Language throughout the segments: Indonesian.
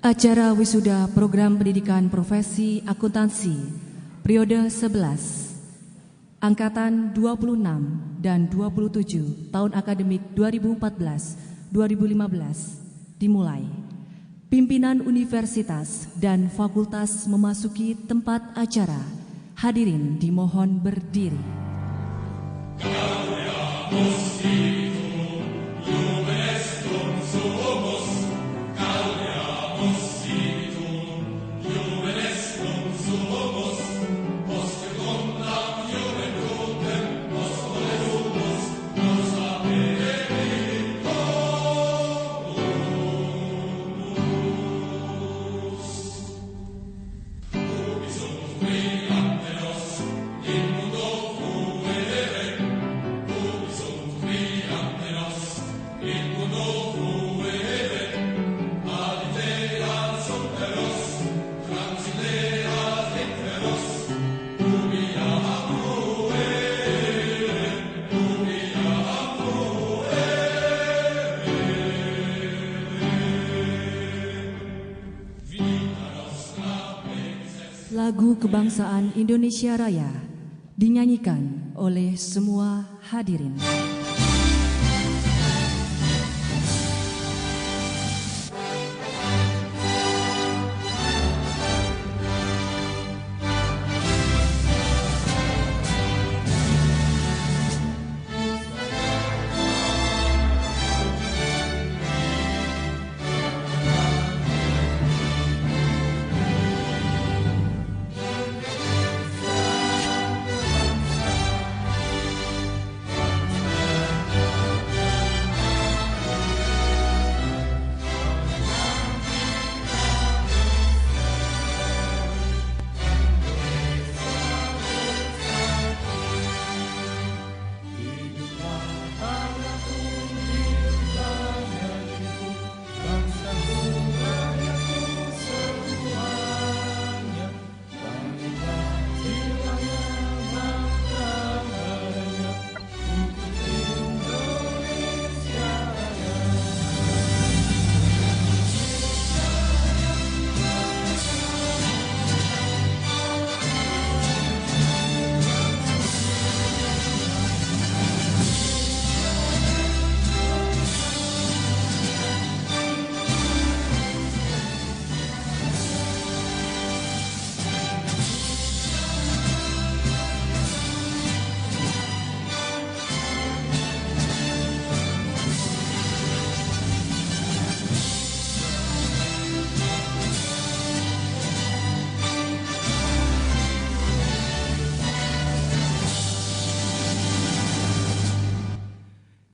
Acara wisuda program pendidikan profesi akuntansi periode 11 angkatan 26 dan 27 tahun akademik 2014-2015 dimulai. Pimpinan universitas dan fakultas memasuki tempat acara. Hadirin dimohon berdiri. Lagu Kebangsaan Indonesia Raya dinyanyikan oleh semua hadirin.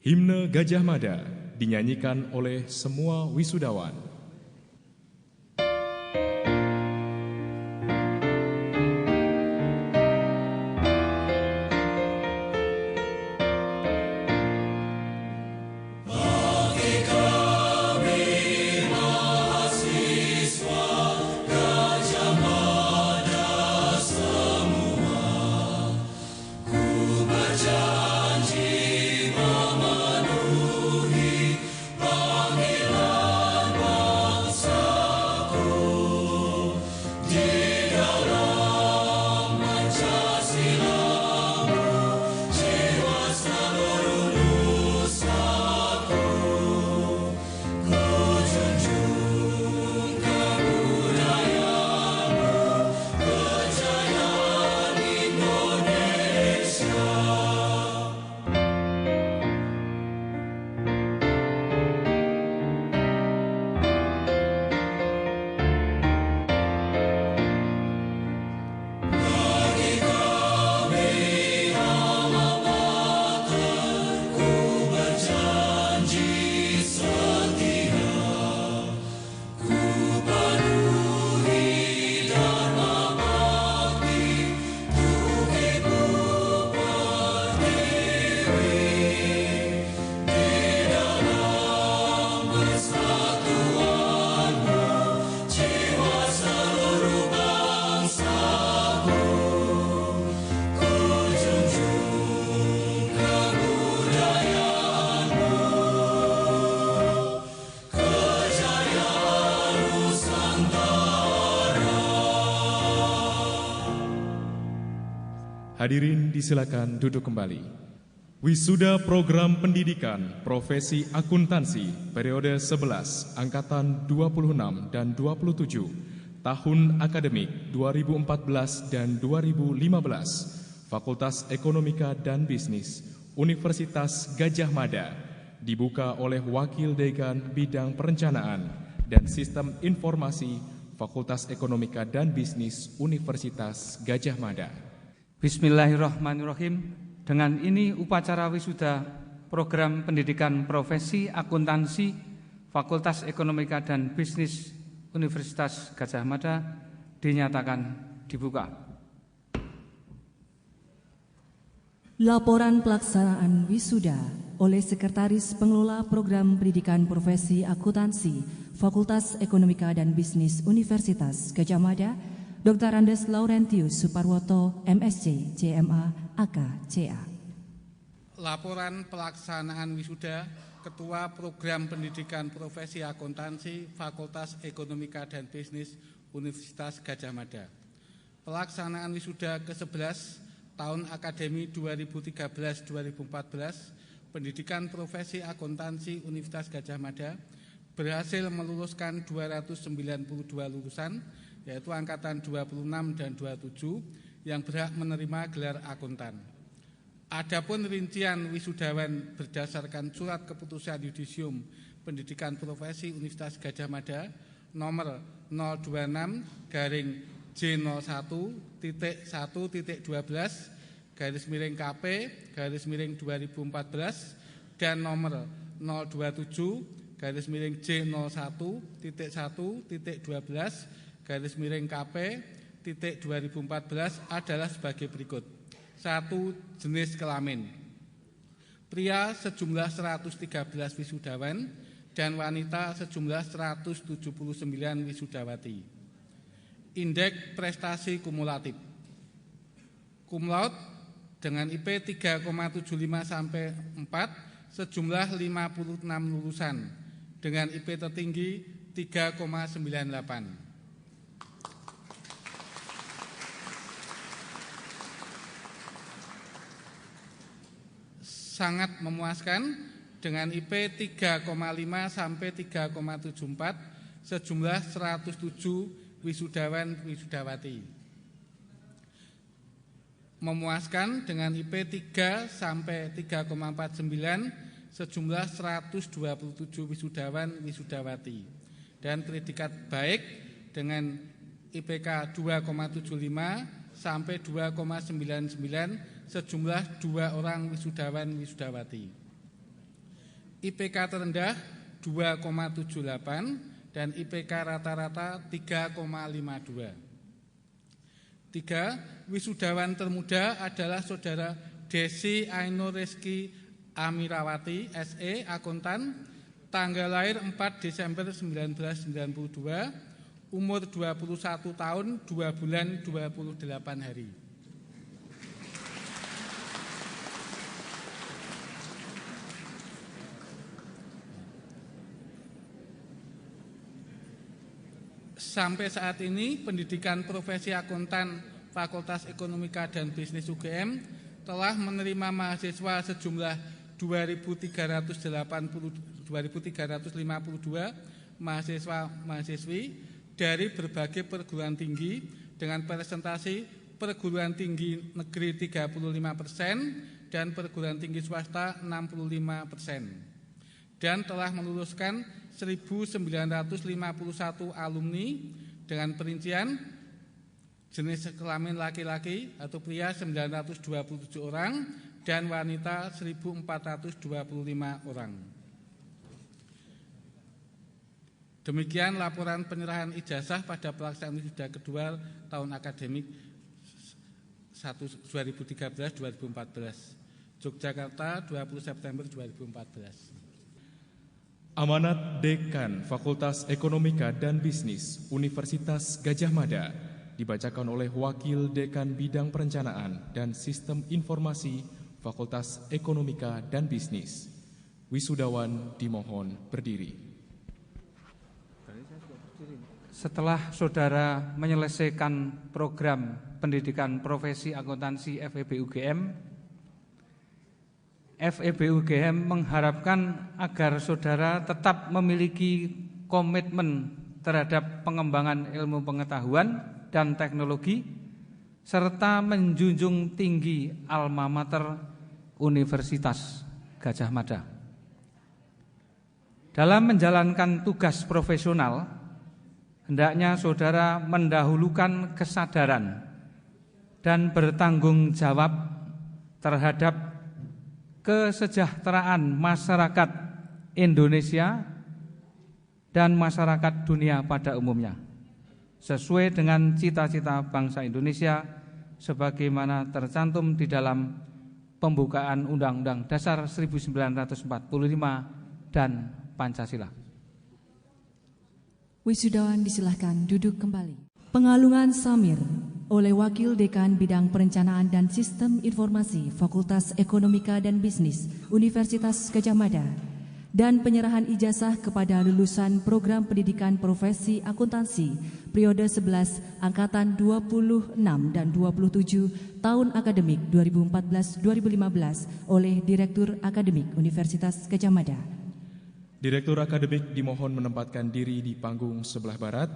Himne Gajah Mada dinyanyikan oleh semua wisudawan. Panggilan Hadirin disilakan duduk kembali. Wisuda Program Pendidikan Profesi Akuntansi periode 11 Angkatan 26 dan 27 tahun akademik 2014 dan 2015 Fakultas Ekonomika dan Bisnis Universitas Gadjah Mada dibuka oleh Wakil Dekan Bidang Perencanaan dan Sistem Informasi Fakultas Ekonomika dan Bisnis Universitas Gadjah Mada. Bismillahirrahmanirrahim. Dengan ini upacara wisuda Program Pendidikan Profesi Akuntansi Fakultas Ekonomika dan Bisnis Universitas Gadjah Mada dinyatakan dibuka. Laporan pelaksanaan wisuda oleh Sekretaris Pengelola Program Pendidikan Profesi Akuntansi Fakultas Ekonomika dan Bisnis Universitas Gadjah Mada, Dr. Andes Laurentius Suparwoto, MSc, CMA, AK, CA. Laporan pelaksanaan wisuda Ketua Program Pendidikan Profesi Akuntansi Fakultas Ekonomika dan Bisnis Universitas Gadjah Mada. Pelaksanaan wisuda ke-11 tahun akademi 2013-2014 Pendidikan Profesi Akuntansi Universitas Gadjah Mada berhasil meluluskan 292 lulusan, yaitu angkatan 26 dan 27 yang berhak menerima gelar akuntan. Adapun rincian wisudawan berdasarkan surat keputusan yudisium Pendidikan Profesi Universitas Gadjah Mada nomor 026-J01.1.12/KP/2014 dan nomor 027/001.12/KP/2014 adalah sebagai berikut. 1. Jenis kelamin. Pria sejumlah 113 wisudawan dan wanita sejumlah 179 wisudawati. Indeks prestasi kumulatif. Cum laude dengan IP 3,75 sampai 4 sejumlah 56 lulusan dengan IP tertinggi 3,98. Sangat memuaskan dengan IP 3,5 sampai 3,74 sejumlah 107 wisudawan wisudawati. Memuaskan dengan IP 3 sampai 3,49 sejumlah 127 wisudawan wisudawati dan predikat baik dengan IPK 2,75 sampai 2,99 sejumlah 2 orang wisudawan wisudawati. IPK terendah 2,78 dan IPK rata-rata 3,52. 3. Wisudawan termuda adalah Saudara Desi Ainur Rizky Amirawati, SE, akuntan, tanggal lahir 4 Desember 1992, umur 21 tahun, 2 bulan, 28 hari. Sampai saat ini, pendidikan profesi akuntan Fakultas Ekonomika dan Bisnis UGM telah menerima mahasiswa sejumlah 2.352 mahasiswa-mahasiswi dari berbagai perguruan tinggi dengan presentasi perguruan tinggi negeri 35% dan perguruan tinggi swasta 65%, dan telah meluluskan 1.951 alumni dengan perincian jenis kelamin laki-laki atau pria 927 orang dan wanita 1.425 orang. Demikian laporan penyerahan ijazah pada pelaksanaan wisuda kedua tahun akademik 2013-2014 Yogyakarta 20 September 2014. Amanat Dekan Fakultas Ekonomika dan Bisnis Universitas Gadjah Mada dibacakan oleh Wakil Dekan Bidang Perencanaan dan Sistem Informasi Fakultas Ekonomika dan Bisnis. Wisudawan dimohon berdiri. Setelah saudara menyelesaikan program Pendidikan Profesi Akuntansi FEB UGM. FEB UGM mengharapkan agar saudara tetap memiliki komitmen terhadap pengembangan ilmu pengetahuan dan teknologi serta menjunjung tinggi alma mater Universitas Gadjah Mada. Dalam menjalankan tugas profesional, hendaknya saudara mendahulukan kesadaran dan bertanggung jawab terhadap kesejahteraan masyarakat Indonesia dan masyarakat dunia pada umumnya, sesuai dengan cita-cita bangsa Indonesia sebagaimana tercantum di dalam pembukaan Undang-Undang Dasar 1945 dan Pancasila. Wisudawan disilahkan duduk kembali. Pengalungan Samir oleh Wakil Dekan Bidang Perencanaan dan Sistem Informasi Fakultas Ekonomika dan Bisnis Universitas Gadjah Mada dan penyerahan ijazah kepada lulusan Program Pendidikan Profesi Akuntansi periode 11 Angkatan 26 dan 27 tahun akademik 2014-2015 oleh Direktur Akademik Universitas Gadjah Mada. Direktur Akademik dimohon menempatkan diri di panggung sebelah barat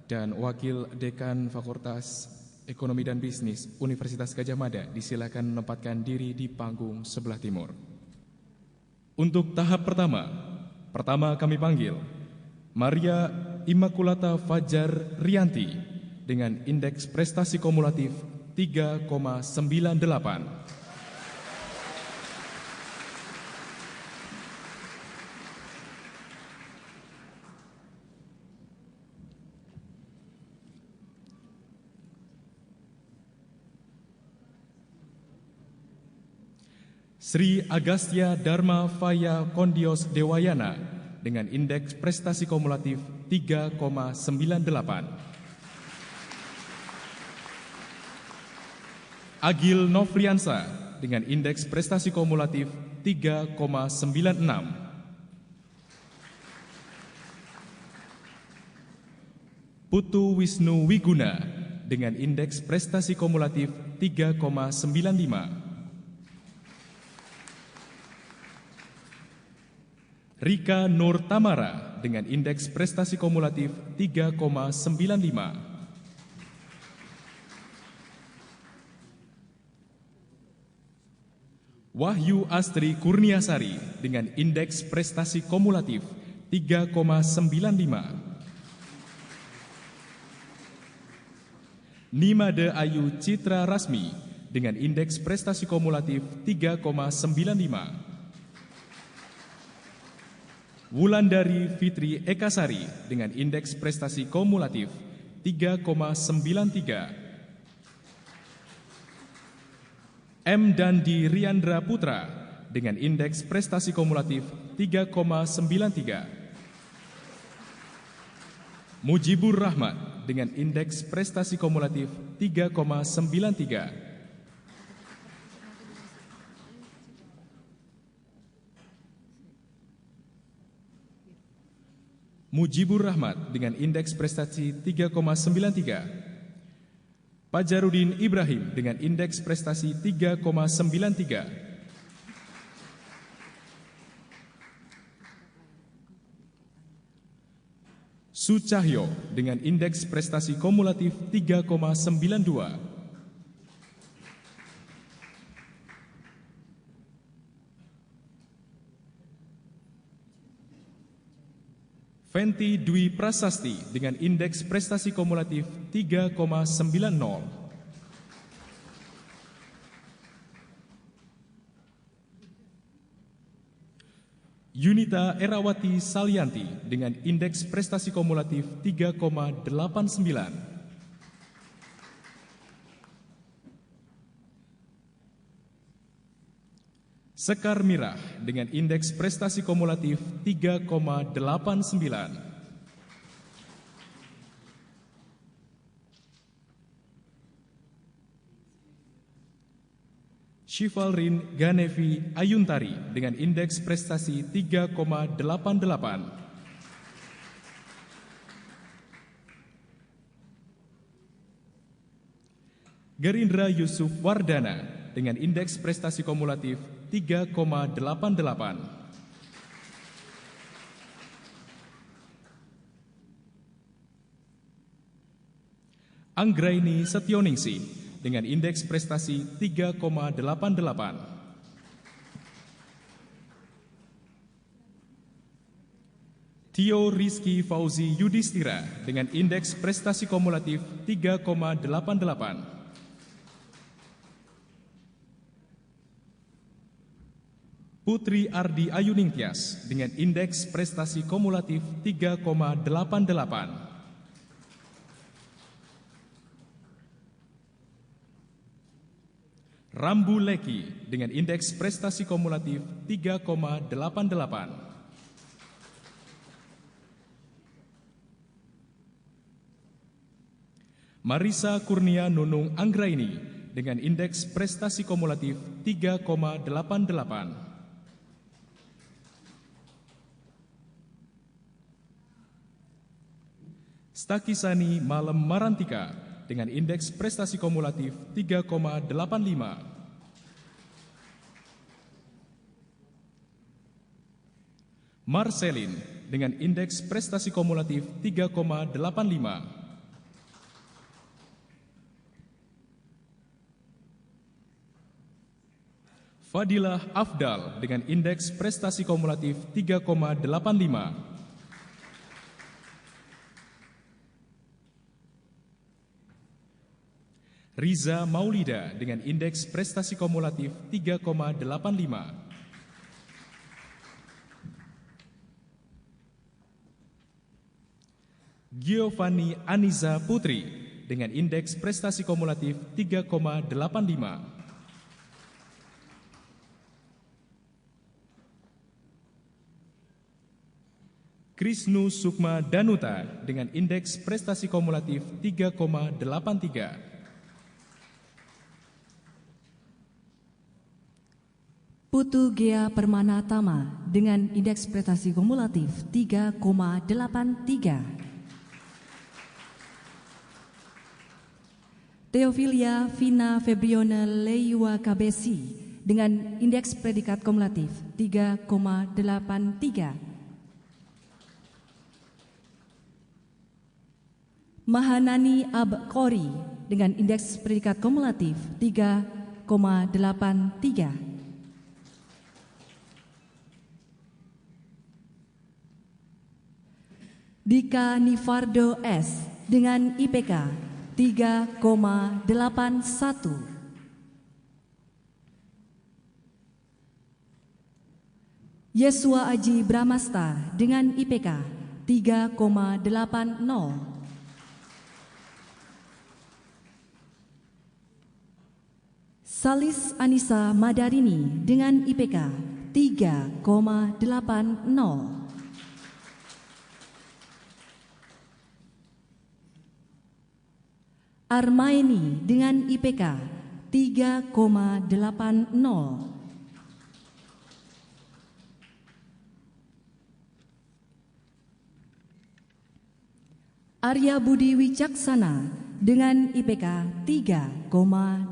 dan Wakil Dekan Fakultas Ekonomi dan Bisnis Universitas Gadjah Mada disilakan menempatkan diri di panggung sebelah timur. Untuk tahap pertama kami panggil Maria Immaculata Fajar Rianti dengan indeks prestasi kumulatif 3,98. Sri Agastya Dharma Faya Kondios Dewayana dengan indeks prestasi kumulatif 3,98. Agil Novriansa dengan indeks prestasi kumulatif 3,96. Putu Wisnu Wiguna dengan indeks prestasi kumulatif 3,95. Rika Nur Tamara dengan indeks prestasi kumulatif 3,95. Wahyu Astri Kurniasari dengan indeks prestasi kumulatif 3,95. Nimade Ayu Citra Rasmi dengan indeks prestasi kumulatif 3,95. Wulandari Fitri Ekasari dengan indeks prestasi kumulatif 3,93. M. Dandi Riandra Putra dengan indeks prestasi kumulatif 3,93. Mujibur Rahmat dengan indeks prestasi kumulatif 3,93. Mujibur Rahmat dengan indeks prestasi 3,93. Pajarudin Ibrahim dengan indeks prestasi 3,93. Sucahyo dengan indeks prestasi kumulatif 3,92. Fenty Dwi Prasasti dengan indeks prestasi kumulatif 3,90. Yunita Erawati Salyanti dengan indeks prestasi kumulatif 3,89. Sekar Mirah dengan indeks prestasi kumulatif 3,89. Shivalrin Ganevi Ayuntari dengan indeks prestasi 3,88. Gerindra Yusuf Wardana dengan indeks prestasi kumulatif 3,88. Anggraini Setioningsi dengan indeks prestasi 3,88. Tio Rizky Fauzi Yudhistira dengan indeks prestasi kumulatif 3,88. Putri Ardi Ayuningtyas dengan indeks prestasi kumulatif 3,88. Rambu Leki dengan indeks prestasi kumulatif 3,88. Marisa Kurnia Nunung Anggraini dengan indeks prestasi kumulatif 3,88. Stakisani Malem Marantika dengan indeks prestasi kumulatif 3,85. Marcelin dengan indeks prestasi kumulatif 3,85. Fadilah Afdal dengan indeks prestasi kumulatif 3,85. Riza Maulida dengan indeks prestasi kumulatif 3,85. Giovanni Aniza Putri dengan indeks prestasi kumulatif 3,85. Krisnu Sukma Danuta dengan indeks prestasi kumulatif 3,83. Putu Gea Permana Tama dengan indeks prestasi kumulatif 3,83. Theophilia Vina Febriona Leiwa Kabesi dengan indeks predikat kumulatif 3,83. Mahanani Abkori dengan indeks predikat kumulatif 3,83. Dika Nifardo S dengan IPK 3,81. Yesua Aji Bramasta dengan IPK 3,80. Salis Anissa Madarini dengan IPK 3,80. Armaini dengan IPK 3,80. Arya Budi Wicaksana dengan IPK 3,80.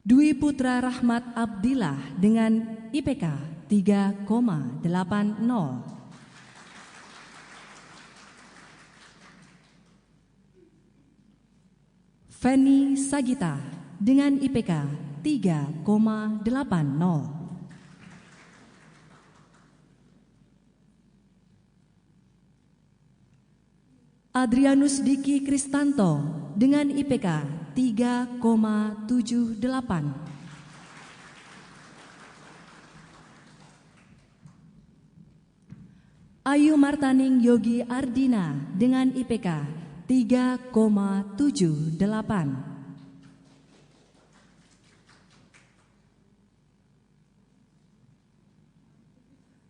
Dwi Putra Rahmat Abdillah dengan IPK 3,80. Feni Sagita dengan IPK 3,80. Adrianus Diki Kristanto dengan IPK 3,78. Ayu Martaning Yogi Ardina dengan IPK 3,78.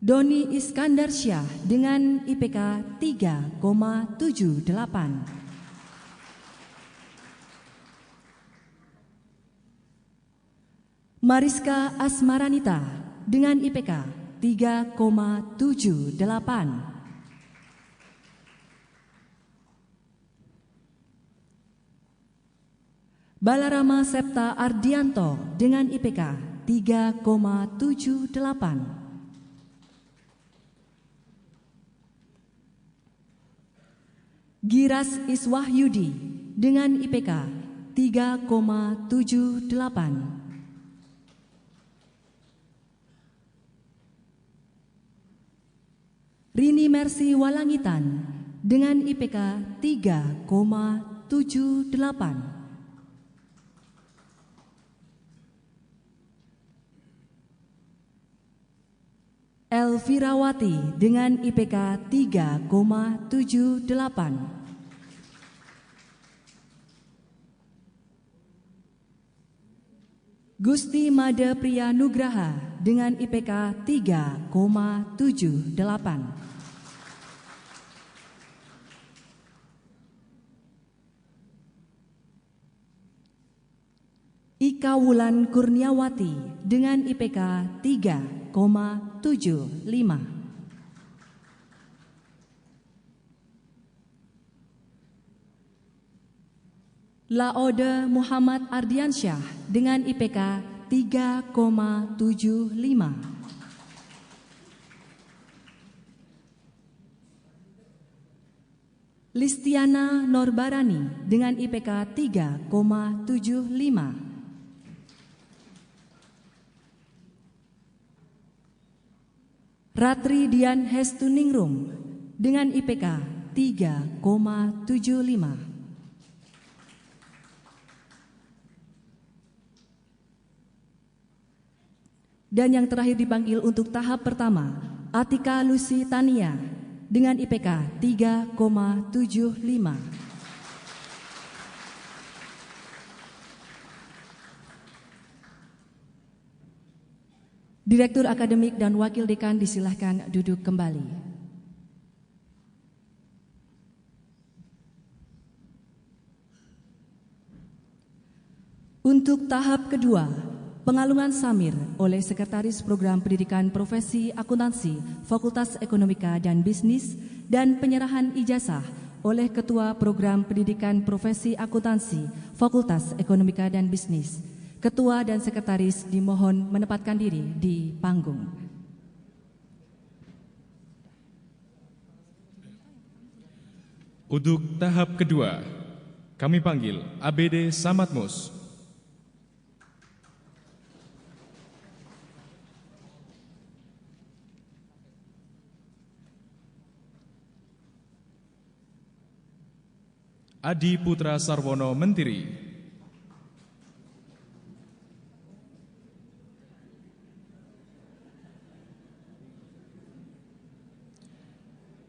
Doni Iskandar Syah dengan IPK 3,78. Mariska Asmaranita dengan IPK 3,78. Balarama Septa Ardianto dengan IPK 3,78. Giras Iswahyudi dengan IPK 3,78. Rini Mercy Walangitan dengan IPK 3,78. Elvirawati dengan IPK 3,78. Gusti Made Priya Nugraha dengan IPK 3,78. Ika Wulan Kurniawati dengan IPK 3,75. Laode Muhammad Ardiansyah dengan IPK 3,75. Listiana Norbarani dengan IPK 3,75. Ratri Dian Hestuningrum dengan IPK 3,75. Dan yang terakhir dipanggil untuk tahap pertama, Atika Lucy Tania dengan IPK 3,75. Direktur Akademik dan Wakil Dekan disilahkan duduk kembali. Untuk tahap kedua, pengalungan samir oleh Sekretaris Program Pendidikan Profesi Akuntansi Fakultas Ekonomika dan Bisnis dan penyerahan ijazah oleh Ketua Program Pendidikan Profesi Akuntansi Fakultas Ekonomika dan Bisnis. Ketua dan Sekretaris dimohon menempatkan diri di panggung. Untuk tahap kedua, kami panggil ABD Samadmus. Adi Putra Sarwono Mentiri.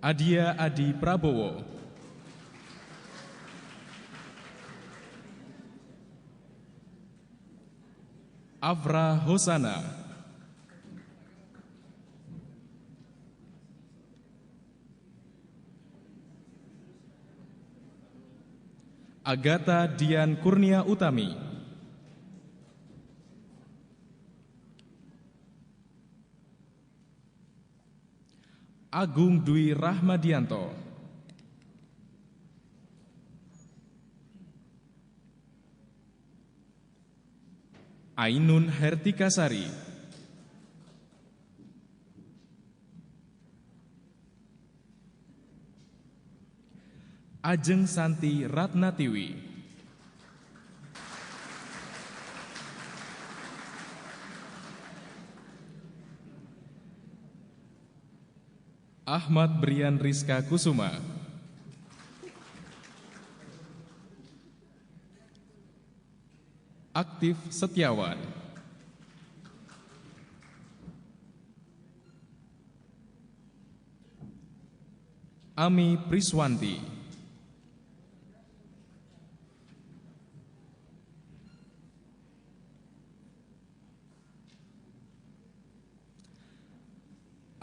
Adia Adi Prabowo. Afra Hosana. Agatha Dian Kurnia Utami. Agung Dwi Rahmadianto. Ainun Hertikasari. Ajeng Santi Ratnatiwi. Ahmad Brian Rizka Kusuma. Aktif Setiawan. Ami Priswanti.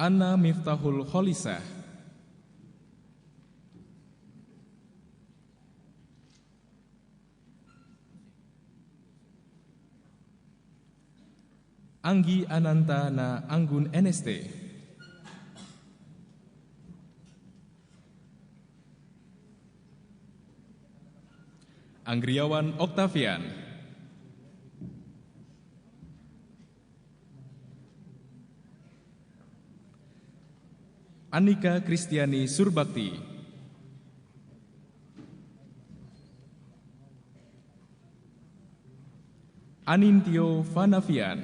Anna Miftahul Kholisah. Anggi Anantana Anggun NST. Anggriawan Oktavian, Anika Kristiani Surbakti, Anintio Vanavian,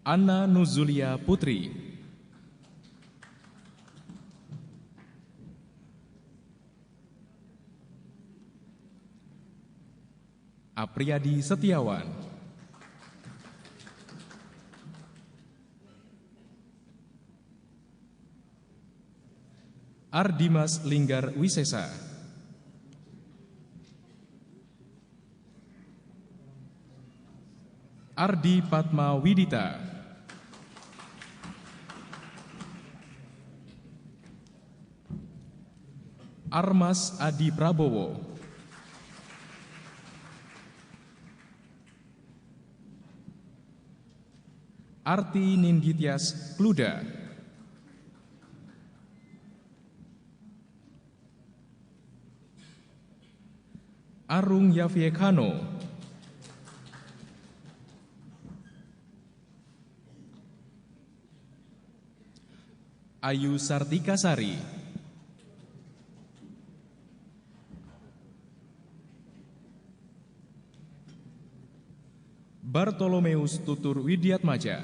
Anna Nuzulia Putri, Apriyadi Setiawan, Ardimas Linggar Wisesa, Ardi Padma Widita, Armas Adi Prabowo, Arti Ninggitias Kluda, Arung Yaviekano, Ayu Sartika Sari, Bartolomeus Tutur Widiatmaja,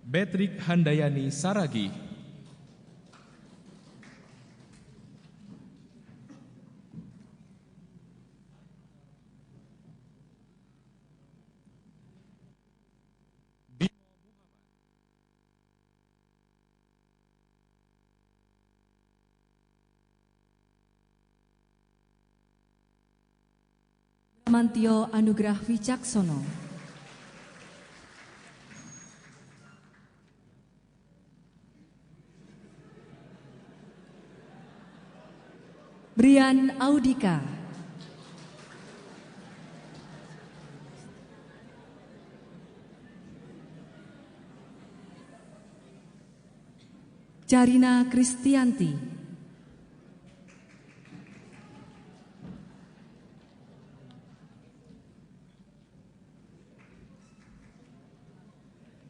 Betrik Handayani Saragi, Mantio Anugrah Wicaksono, Brian Audika, Carina Kristianti,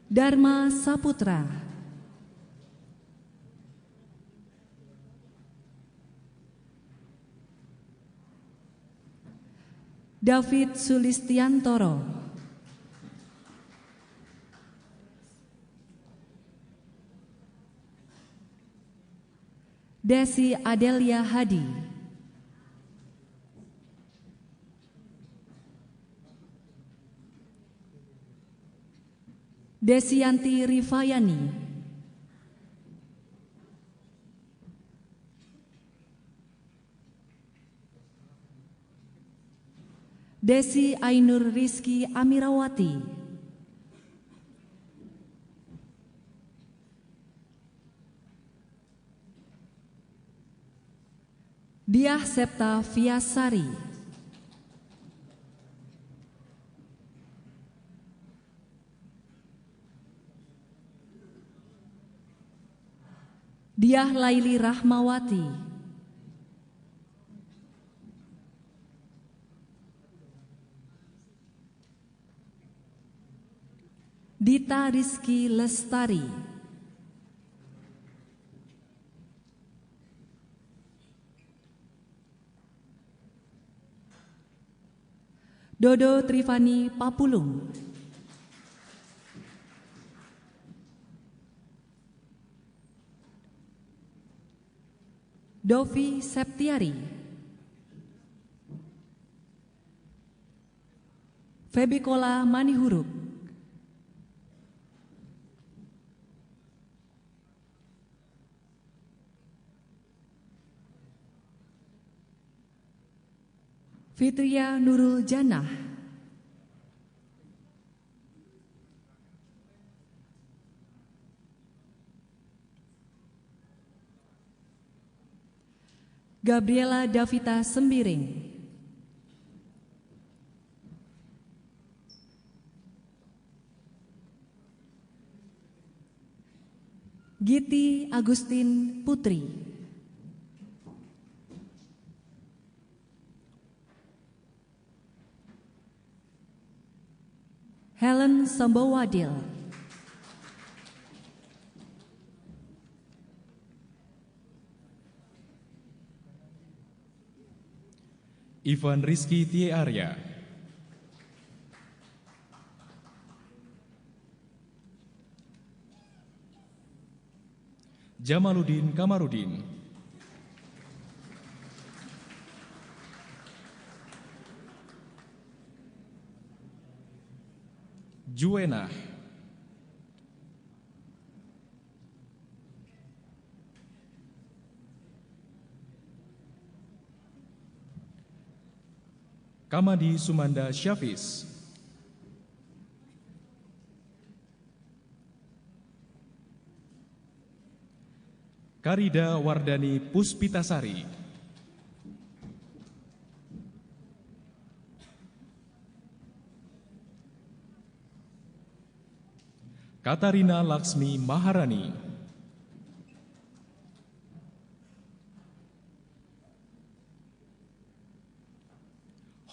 Dharma Saputra, David Sulistiantoro, Desi Adelia Hadi, Desianti Rifayani, Desi Ainur Rizky Amirawati, Diah Septa Viasari, Diah Laili Rahmawati, Dita Rizky Lestari, Dodo Trifani Papulung, Dovi Septiari, Febikola Manihuruk, Fitria Nurul Janah, Gabriela Davita Sembiring, Giti Agustin Putri. Helen Sambowadil. Ivan Rizky Tie Arya. Jamaluddin Kamarudin. Juwenah. Kamadi Sumanda Syafis. Karida Wardani Puspitasari. Katarina Laksmi Maharani.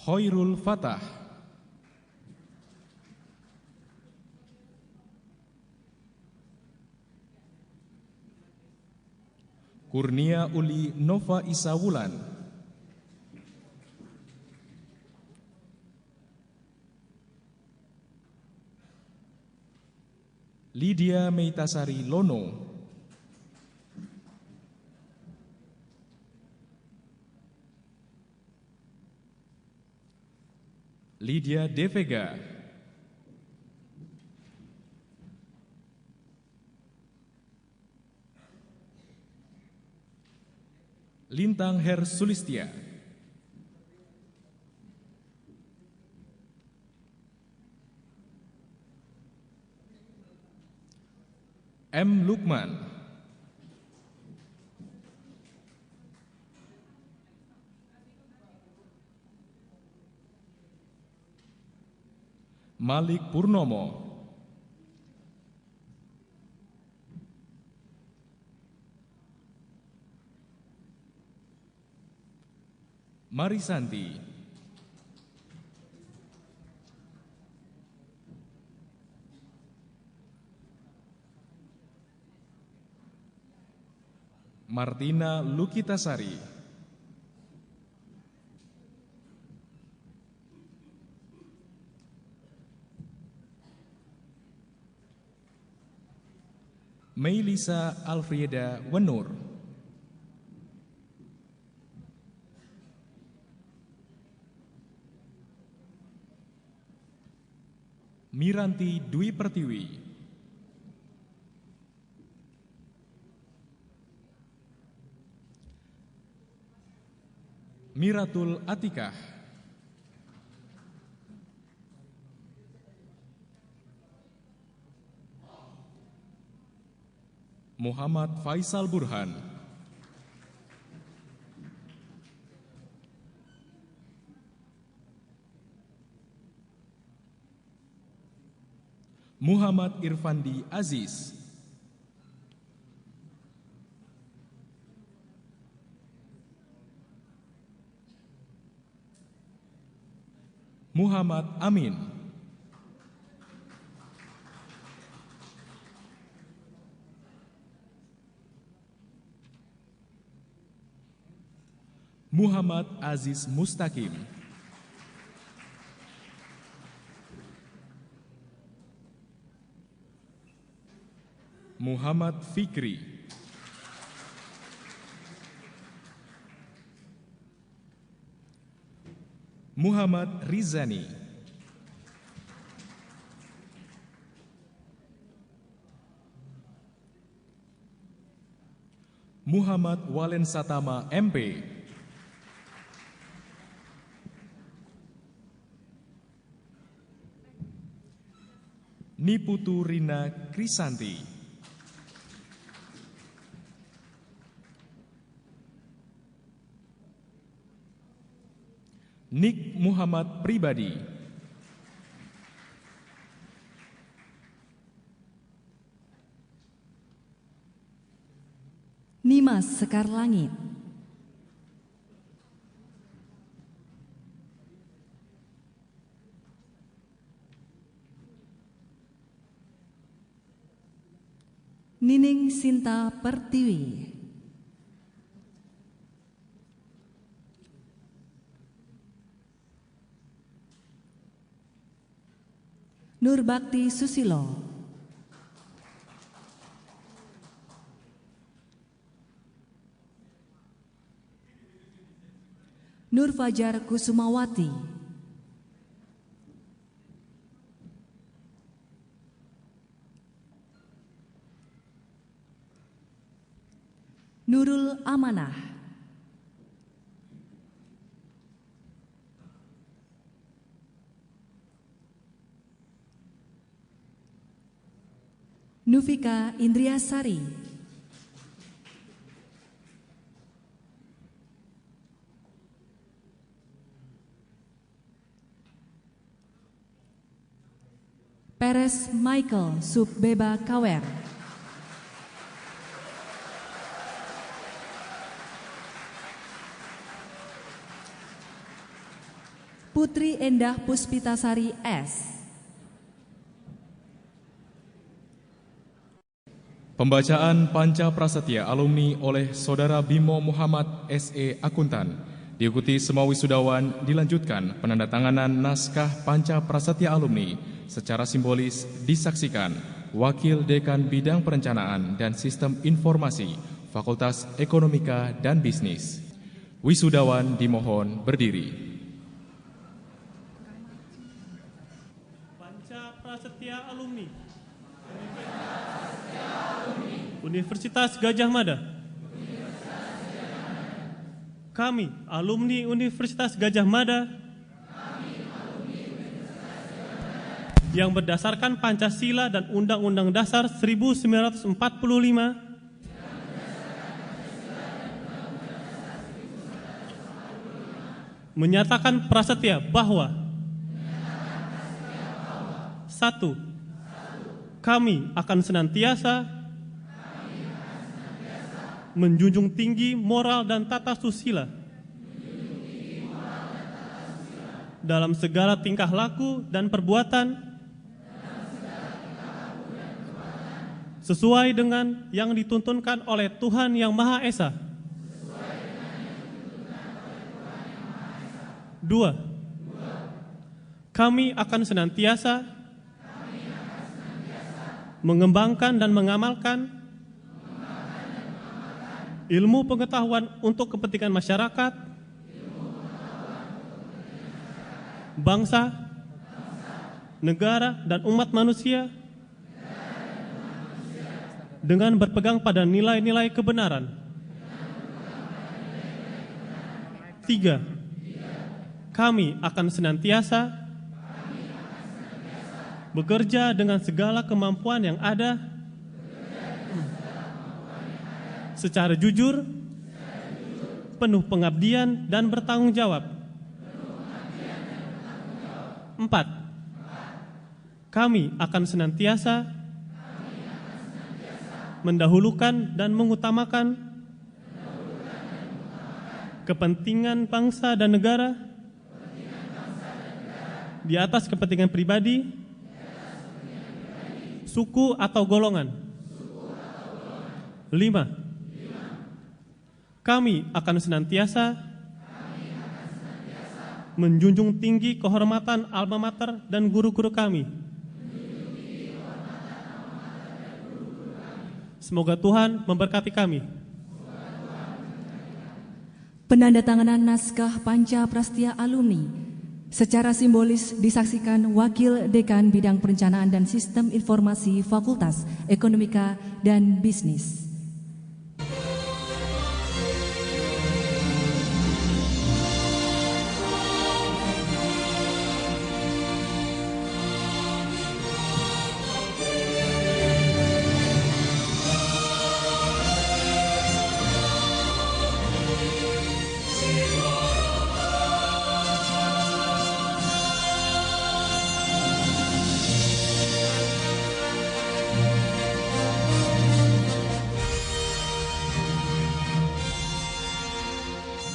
Hoirul Fatah. Kurnia Uli Nova Isawulan. Lydia Meitasari Lono. Lydia De Vega. Lintang Her Sulistia. M. Lukman. Malik Purnomo. Marisanti. Martina Lukitasari. Meilisa Alfrieda Wenur. Miranti Dwi Pertiwi. Miratul Atikah. Muhammad Faisal Burhan. Muhammad Irfandi Aziz. Muhammad Amin. Muhammad Aziz Mustaqim. Muhammad Fikri. Muhammad Rizani. Muhammad Walensatama MP. Niputu Rina Krisanti. Nik Muhammad Pribadi. Dimas Sekar Langit, Nining Sinta Pertiwi, Nur Bakti Susilo, Nur Fajar Kusumawati, Nurul Amanah, Nufika Indriasari, Peres Michael Subbeba Kawer, Putri Endah Puspitasari S. Pembacaan Panca Prasetya alumni oleh Saudara Bimo Muhammad SE Akuntan. Diikuti semua wisudawan, dilanjutkan penandatanganan naskah Panca Prasetya alumni secara simbolis disaksikan Wakil Dekan Bidang Perencanaan dan Sistem Informasi Fakultas Ekonomika dan Bisnis. Wisudawan dimohon berdiri. Prasetya alumni Universitas Gadjah Mada. Kami, alumni Universitas Gadjah Mada, yang berdasarkan Pancasila dan Undang-Undang Dasar 1945 menyatakan prasetya bahwa 1. Kami akan senantiasa menjunjung tinggi moral dan tata susila dalam segala tingkah laku dan perbuatan sesuai dengan yang dituntunkan oleh Tuhan Yang Maha Esa. 2. Kami akan senantiasa mengembangkan dan mengamalkan ilmu pengetahuan untuk kepentingan masyarakat, bangsa, negara, dan umat manusia dengan berpegang pada nilai-nilai kebenaran. 3. Kami akan senantiasa bekerja dengan segala kemampuan yang ada secara jujur, penuh pengabdian dan bertanggung jawab. 4. Kami akan senantiasa mendahulukan dan mengutamakan kepentingan bangsa dan negara di atas kepentingan pribadi, suku atau golongan. 5. Kami akan senantiasa menjunjung tinggi kehormatan alma mater dan guru-guru kami. Semoga Tuhan memberkati kami. Penandatanganan naskah Panca Prasetya alumni secara simbolis disaksikan Wakil Dekan Bidang Perencanaan dan Sistem Informasi Fakultas Ekonomika dan Bisnis.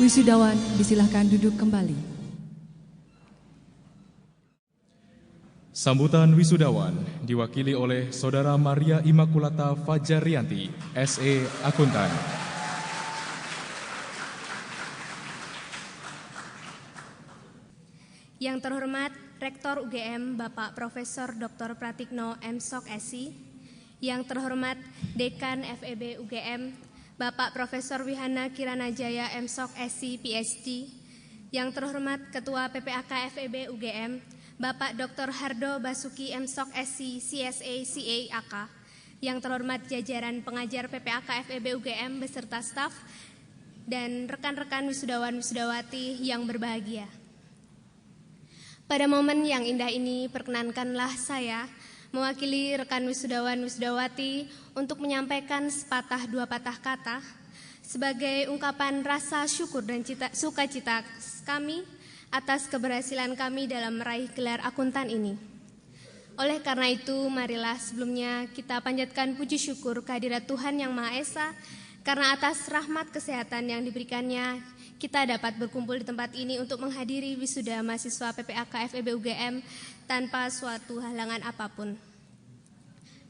wisudawan disilahkan duduk kembali. Sambutan wisudawan diwakili oleh Saudara Maria Immaculata Fajarianti, SE Akuntan. Yang terhormat Rektor UGM Bapak Profesor Dr. Pratikno M.Sok SI, yang terhormat Dekan FEB UGM Bapak Profesor Wihana Kiranajaya M.Sok SI PhD, yang terhormat Ketua PPAK FEB UGM Bapak Dr. Hardo Basuki M.Sok SI CSA CA AK, yang terhormat jajaran pengajar PPAK FEB UGM beserta staf dan rekan-rekan wisudawan-wisudawati yang berbahagia. Pada momen yang indah ini, perkenankanlah saya mewakili rekan wisudawan-wisudawati untuk menyampaikan sepatah dua patah kata sebagai ungkapan rasa syukur dan sukacita kami atas keberhasilan kami dalam meraih gelar akuntan ini. Oleh karena itu, marilah sebelumnya kita panjatkan puji syukur kehadirat Tuhan Yang Maha Esa, karena atas rahmat kesehatan yang diberikannya, kita dapat berkumpul di tempat ini untuk menghadiri wisuda mahasiswa PPAK FEB UGM tanpa suatu halangan apapun.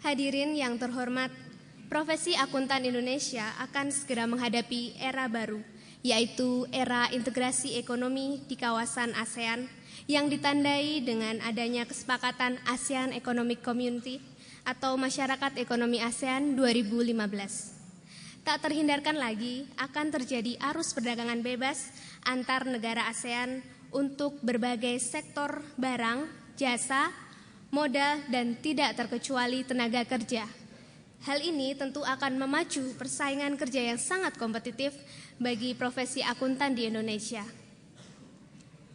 Hadirin yang terhormat, profesi akuntan Indonesia akan segera menghadapi era baru, yaitu era integrasi ekonomi di kawasan ASEAN yang ditandai dengan adanya kesepakatan ASEAN Economic Community atau Masyarakat Ekonomi ASEAN 2015. Tak terhindarkan lagi akan terjadi arus perdagangan bebas antar negara ASEAN untuk berbagai sektor barang, jasa, modal, dan tidak terkecuali tenaga kerja. Hal ini tentu akan memacu persaingan kerja yang sangat kompetitif bagi profesi akuntan di Indonesia.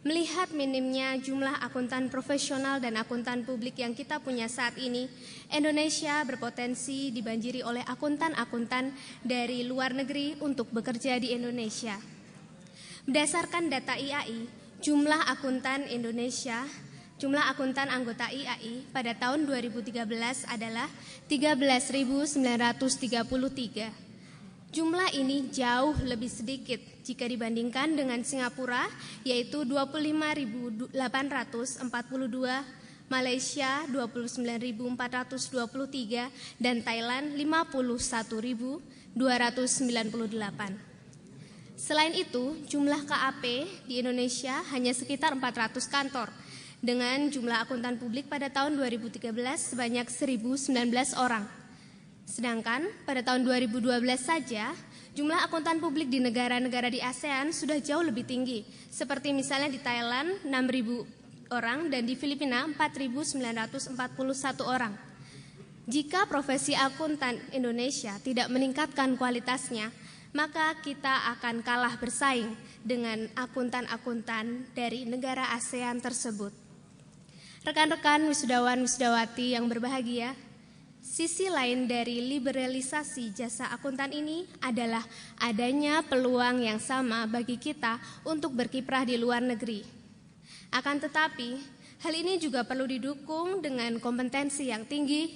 Melihat minimnya jumlah akuntan profesional dan akuntan publik yang kita punya saat ini, Indonesia berpotensi dibanjiri oleh akuntan-akuntan dari luar negeri untuk bekerja di Indonesia. Berdasarkan data IAI, jumlah akuntan anggota IAI pada tahun 2013 adalah 13.933. Jumlah ini jauh lebih sedikit jika dibandingkan dengan Singapura, yaitu 25.842, Malaysia 29.423, dan Thailand 51.298. Selain itu, jumlah KAP di Indonesia hanya sekitar 400 kantor, dengan jumlah akuntan publik pada tahun 2013 sebanyak 1.019 orang. Sedangkan pada tahun 2012 saja, jumlah akuntan publik di negara-negara di ASEAN sudah jauh lebih tinggi, seperti misalnya di Thailand 6.000 orang dan di Filipina 4.941 orang. Jika profesi akuntan Indonesia tidak meningkatkan kualitasnya, maka kita akan kalah bersaing dengan akuntan-akuntan dari negara ASEAN tersebut. Rekan-rekan wisudawan-wisudawati yang berbahagia, sisi lain dari liberalisasi jasa akuntan ini adalah adanya peluang yang sama bagi kita untuk berkiprah di luar negeri. Akan tetapi, hal ini juga perlu didukung dengan kompetensi yang tinggi,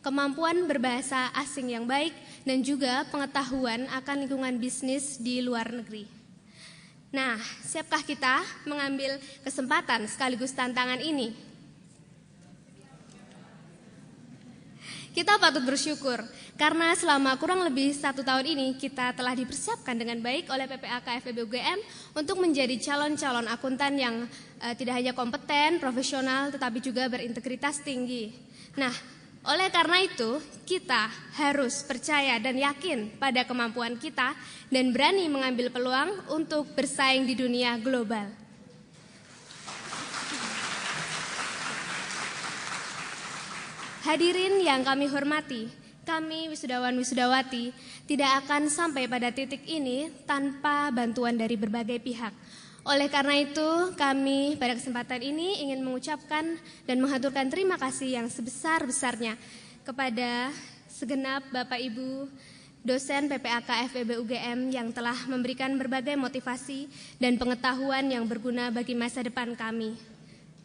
kemampuan berbahasa asing yang baik, dan juga pengetahuan akan lingkungan bisnis di luar negeri. Nah, siapkah kita mengambil kesempatan sekaligus tantangan ini? Kita patut bersyukur karena selama kurang lebih 1 tahun ini kita telah dipersiapkan dengan baik oleh PPAK FEB UGM untuk menjadi calon-calon akuntan yang tidak hanya kompeten, profesional, tetapi juga berintegritas tinggi. Nah, oleh karena itu kita harus percaya dan yakin pada kemampuan kita dan berani mengambil peluang untuk bersaing di dunia global. Hadirin yang kami hormati, kami wisudawan-wisudawati tidak akan sampai pada titik ini tanpa bantuan dari berbagai pihak. Oleh karena itu, kami pada kesempatan ini ingin mengucapkan dan menghaturkan terima kasih yang sebesar-besarnya kepada segenap Bapak Ibu dosen PPAK FEB UGM yang telah memberikan berbagai motivasi dan pengetahuan yang berguna bagi masa depan kami.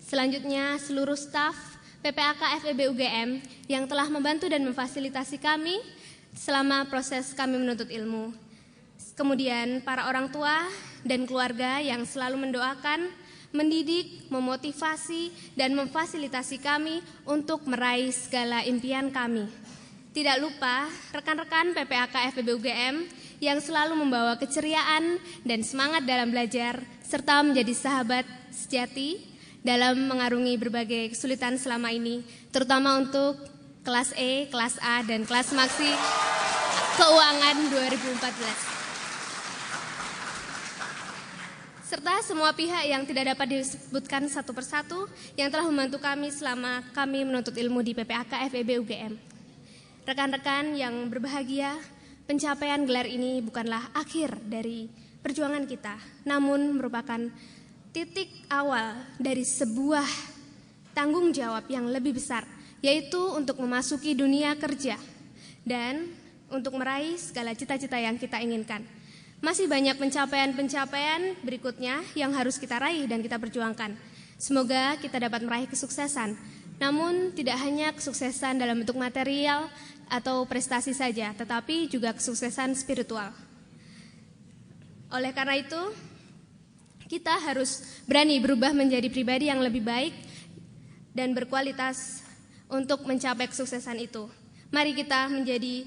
Selanjutnya, seluruh staf PPAK FEB UGM yang telah membantu dan memfasilitasi kami selama proses kami menuntut ilmu. Kemudian para orang tua dan keluarga yang selalu mendoakan, mendidik, memotivasi, dan memfasilitasi kami untuk meraih segala impian kami. Tidak lupa rekan-rekan PPAK FEB UGM yang selalu membawa keceriaan dan semangat dalam belajar, serta menjadi sahabat sejati dalam mengarungi berbagai kesulitan selama ini, terutama untuk kelas E, kelas A, dan kelas Maksi Keuangan 2014. Serta semua pihak yang tidak dapat disebutkan satu persatu yang telah membantu kami selama kami menuntut ilmu di PPAK FEB UGM. Rekan-rekan yang berbahagia, pencapaian gelar ini bukanlah akhir dari perjuangan kita, namun merupakan titik awal dari sebuah tanggung jawab yang lebih besar, yaitu untuk memasuki dunia kerja dan untuk meraih segala cita-cita yang kita inginkan. Masih banyak pencapaian-pencapaian berikutnya yang harus kita raih dan kita perjuangkan. Semoga kita dapat meraih kesuksesan, namun tidak hanya kesuksesan dalam bentuk material atau prestasi saja, tetapi juga kesuksesan spiritual. Oleh karena itu, kita harus berani berubah menjadi pribadi yang lebih baik dan berkualitas untuk mencapai kesuksesan itu. Mari kita menjadi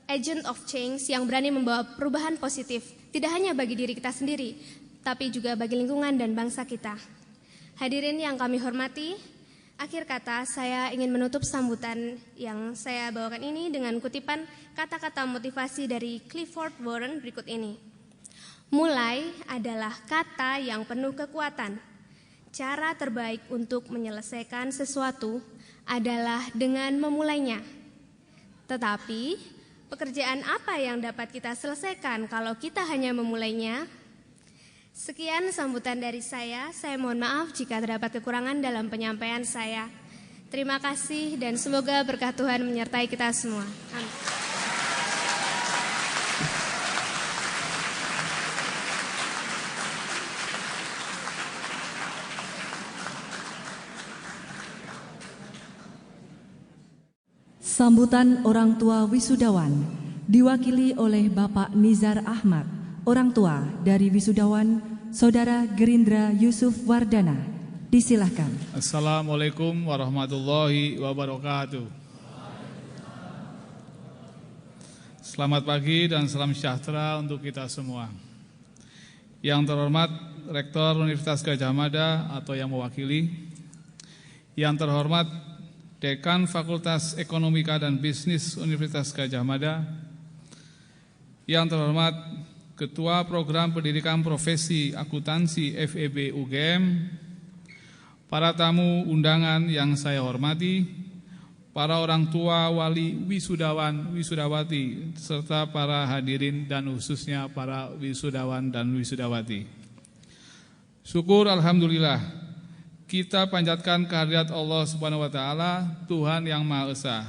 agent of change yang berani membawa perubahan positif, tidak hanya bagi diri kita sendiri, tapi juga bagi lingkungan dan bangsa kita. Hadirin yang kami hormati, akhir kata saya ingin menutup sambutan yang saya bawakan ini dengan kutipan kata-kata motivasi dari Clifford Warren berikut ini. Mulai adalah kata yang penuh kekuatan. Cara terbaik untuk menyelesaikan sesuatu adalah dengan memulainya. Tetapi pekerjaan apa yang dapat kita selesaikan kalau kita hanya memulainya? Sekian sambutan dari saya mohon maaf jika terdapat kekurangan dalam penyampaian saya. Terima kasih dan semoga berkah Tuhan menyertai kita semua. Amin. Sambutan orang tua wisudawan diwakili oleh Bapak Nizar Ahmad, orang tua dari wisudawan Saudara Gerindra Yusuf Wardana. Disilahkan. Assalamualaikum warahmatullahi wabarakatuh. Selamat pagi dan salam sejahtera untuk kita semua. Yang terhormat Rektor Universitas Gadjah Mada atau yang mewakili, yang terhormat Dekan Fakultas Ekonomika dan Bisnis Universitas Gadjah Mada, yang terhormat Ketua Program Pendidikan Profesi Akuntansi FEB UGM, para tamu undangan yang saya hormati, para orang tua, wali, wisudawan, wisudawati, serta para hadirin dan khususnya para wisudawan dan wisudawati. Syukur alhamdulillah kita panjatkan kehadirat Allah Subhanahu wa taala, Tuhan yang Maha Esa,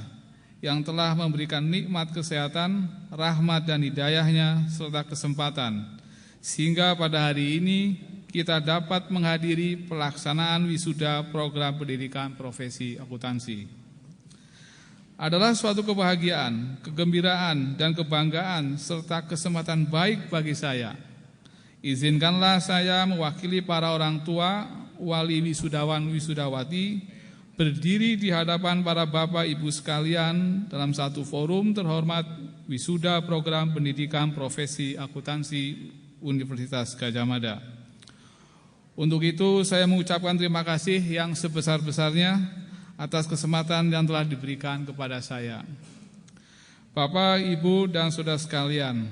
yang telah memberikan nikmat kesehatan, rahmat dan hidayahnya serta kesempatan, sehingga pada hari ini kita dapat menghadiri pelaksanaan wisuda program pendidikan profesi akuntansi. Adalah suatu kebahagiaan, kegembiraan dan kebanggaan serta kesempatan baik bagi saya. Izinkanlah saya mewakili para orang tua, wali wisudawan wisudawati berdiri di hadapan para bapak ibu sekalian dalam satu forum terhormat wisuda program pendidikan profesi akuntansi Universitas Gadjah Mada. Untuk itu saya mengucapkan terima kasih yang sebesar-besarnya atas kesempatan yang telah diberikan kepada saya. Bapak, Ibu dan saudara sekalian,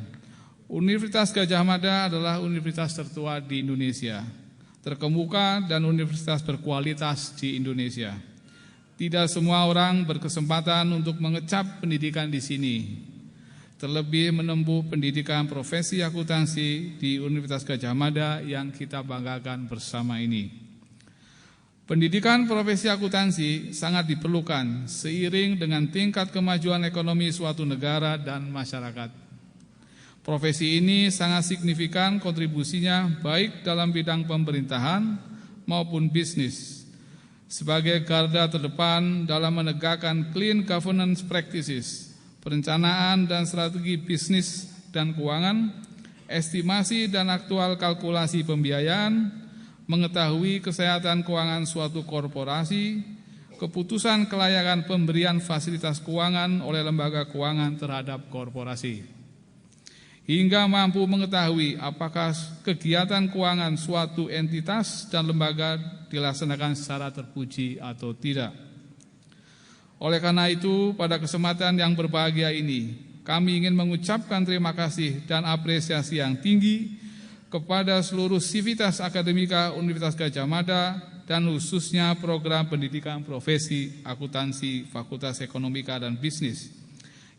Universitas Gadjah Mada adalah universitas tertua di Indonesia, terkemuka dan universitas berkualitas di Indonesia. Tidak semua orang berkesempatan untuk mengecap pendidikan di sini, terlebih menempuh pendidikan profesi akuntansi di Universitas Gadjah Mada yang kita banggakan bersama ini. Pendidikan profesi akuntansi sangat diperlukan seiring dengan tingkat kemajuan ekonomi suatu negara dan masyarakat. Profesi ini sangat signifikan kontribusinya baik dalam bidang pemerintahan maupun bisnis. Sebagai garda terdepan dalam menegakkan clean governance practices, perencanaan dan strategi bisnis dan keuangan estimasi dan aktual kalkulasi pembiayaan, mengetahui kesehatan keuangan suatu korporasi, keputusan kelayakan pemberian fasilitas keuangan oleh lembaga keuangan terhadap korporasi, hingga mampu mengetahui apakah kegiatan keuangan suatu entitas dan lembaga dilaksanakan secara terpuji atau tidak. Oleh karena itu, pada kesempatan yang berbahagia ini, kami ingin mengucapkan terima kasih dan apresiasi yang tinggi kepada seluruh sivitas akademika Universitas Gadjah Mada dan khususnya program pendidikan profesi akuntansi Fakultas Ekonomika dan Bisnis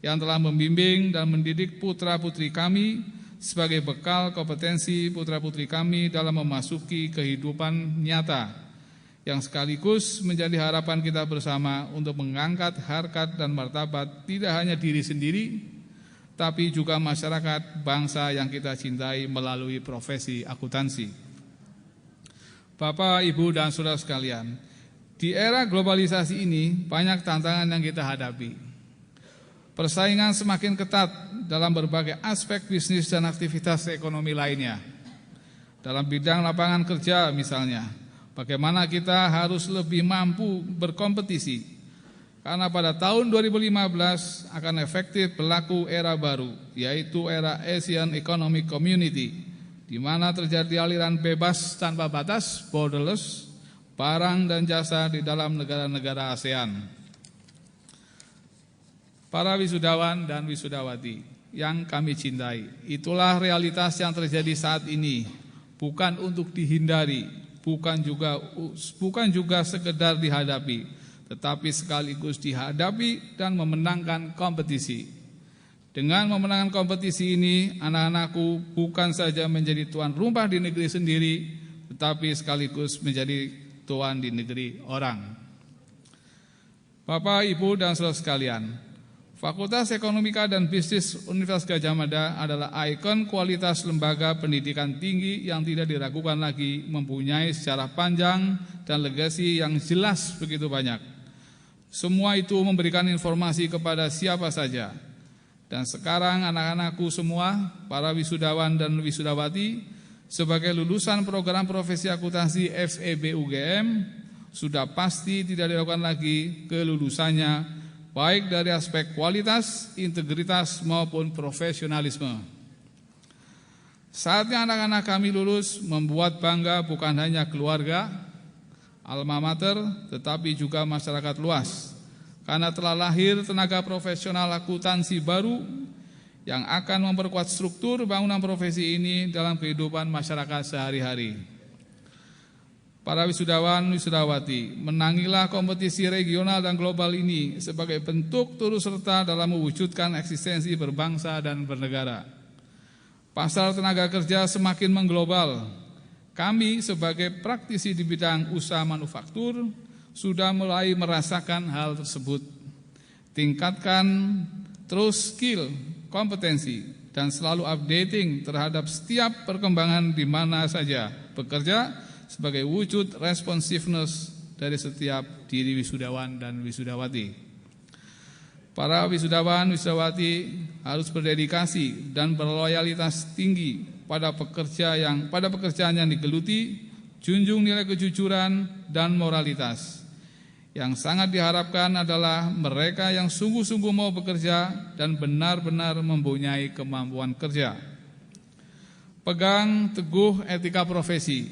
yang telah membimbing dan mendidik putra-putri kami sebagai bekal kompetensi putra-putri kami dalam memasuki kehidupan nyata yang sekaligus menjadi harapan kita bersama untuk mengangkat harkat dan martabat tidak hanya diri sendiri, tapi juga masyarakat bangsa yang kita cintai melalui profesi akuntansi. Bapak, Ibu, dan saudara sekalian, di era globalisasi ini banyak tantangan yang kita hadapi. Persaingan semakin ketat dalam berbagai aspek bisnis dan aktivitas ekonomi lainnya. Dalam bidang lapangan kerja misalnya, bagaimana kita harus lebih mampu berkompetisi, karena pada tahun 2015 akan efektif berlaku era baru, yaitu era Asian Economic Community, di mana terjadi aliran bebas tanpa batas, borderless, barang dan jasa di dalam negara-negara ASEAN. Para wisudawan dan wisudawati yang kami cintai, itulah realitas yang terjadi saat ini, bukan untuk dihindari, bukan juga sekedar dihadapi, tetapi sekaligus dihadapi dan memenangkan kompetisi. Dengan memenangkan kompetisi ini, anak-anakku bukan saja menjadi tuan rumah di negeri sendiri, tetapi sekaligus menjadi tuan di negeri orang. Bapak, Ibu, dan saudara sekalian, Fakultas Ekonomika dan Bisnis Universitas Gadjah Mada adalah ikon kualitas lembaga pendidikan tinggi yang tidak diragukan lagi, mempunyai sejarah panjang dan legasi yang jelas begitu banyak. Semua itu memberikan informasi kepada siapa saja. Dan sekarang anak-anakku semua, para wisudawan dan wisudawati, sebagai lulusan program profesi akuntansi FEB UGM, sudah pasti tidak diragukan lagi kelulusannya, baik dari aspek kualitas, integritas maupun profesionalisme. Saatnya anak-anak kami lulus membuat bangga bukan hanya keluarga, alma mater, tetapi juga masyarakat luas. Karena telah lahir tenaga profesional akuntansi baru yang akan memperkuat struktur bangunan profesi ini dalam kehidupan masyarakat sehari-hari. Para wisudawan, wisudawati, menangilah kompetisi regional dan global ini sebagai bentuk turut serta dalam mewujudkan eksistensi berbangsa dan bernegara. Pasar tenaga kerja semakin mengglobal. Kami sebagai praktisi di bidang usaha manufaktur sudah mulai merasakan hal tersebut. Tingkatkan terus skill, kompetensi, dan selalu updating terhadap setiap perkembangan di mana saja bekerja, sebagai wujud responsiveness dari setiap diri wisudawan dan wisudawati. Para wisudawan, wisudawati harus berdedikasi dan berloyalitas tinggi pada pekerjaan yang digeluti, junjung nilai kejujuran dan moralitas. Yang sangat diharapkan adalah mereka yang sungguh-sungguh mau bekerja dan benar-benar mempunyai kemampuan kerja. Pegang teguh etika profesi,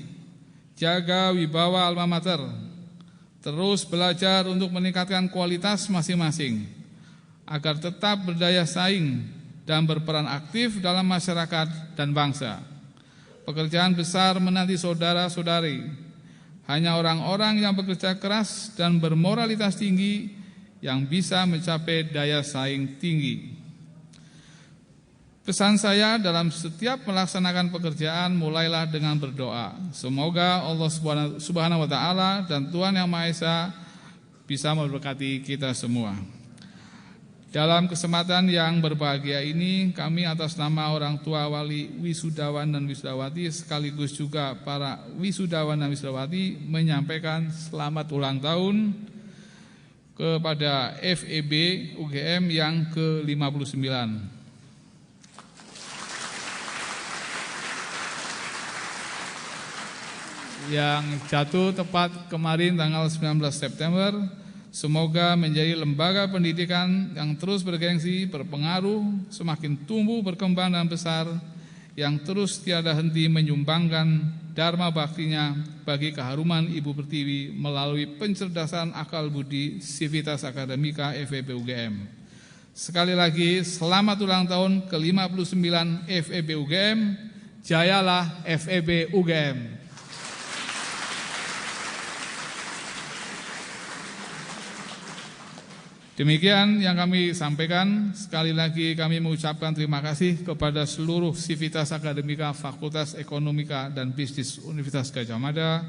jaga wibawa alma mater, terus belajar untuk meningkatkan kualitas masing-masing, agar tetap berdaya saing dan berperan aktif dalam masyarakat dan bangsa. Pekerjaan besar menanti saudara-saudari, hanya orang-orang yang bekerja keras dan bermoralitas tinggi yang bisa mencapai daya saing tinggi. Pesan saya dalam setiap melaksanakan pekerjaan, mulailah dengan berdoa. Semoga Allah Subhanahu wa Ta'ala dan Tuhan Yang Maha Esa bisa memberkati kita semua. Dalam kesempatan yang berbahagia ini, kami atas nama orang tua wali wisudawan dan wisudawati sekaligus juga para wisudawan dan wisudawati menyampaikan selamat ulang tahun kepada FEB UGM yang ke-59. yang jatuh tepat kemarin tanggal 19 September. Semoga menjadi lembaga pendidikan yang terus bergengsi, berpengaruh, semakin tumbuh, berkembang dan besar, yang terus tiada henti menyumbangkan dharma baktinya bagi keharuman Ibu Pertiwi melalui pencerdasan akal budi Civitas Academica FEB UGM. Sekali lagi, selamat ulang tahun ke-59 FEB UGM, jayalah FEB UGM. Demikian yang kami sampaikan. Sekali lagi kami mengucapkan terima kasih kepada seluruh Civitas Academica Fakultas Ekonomika dan Bisnis Universitas Gadjah Mada,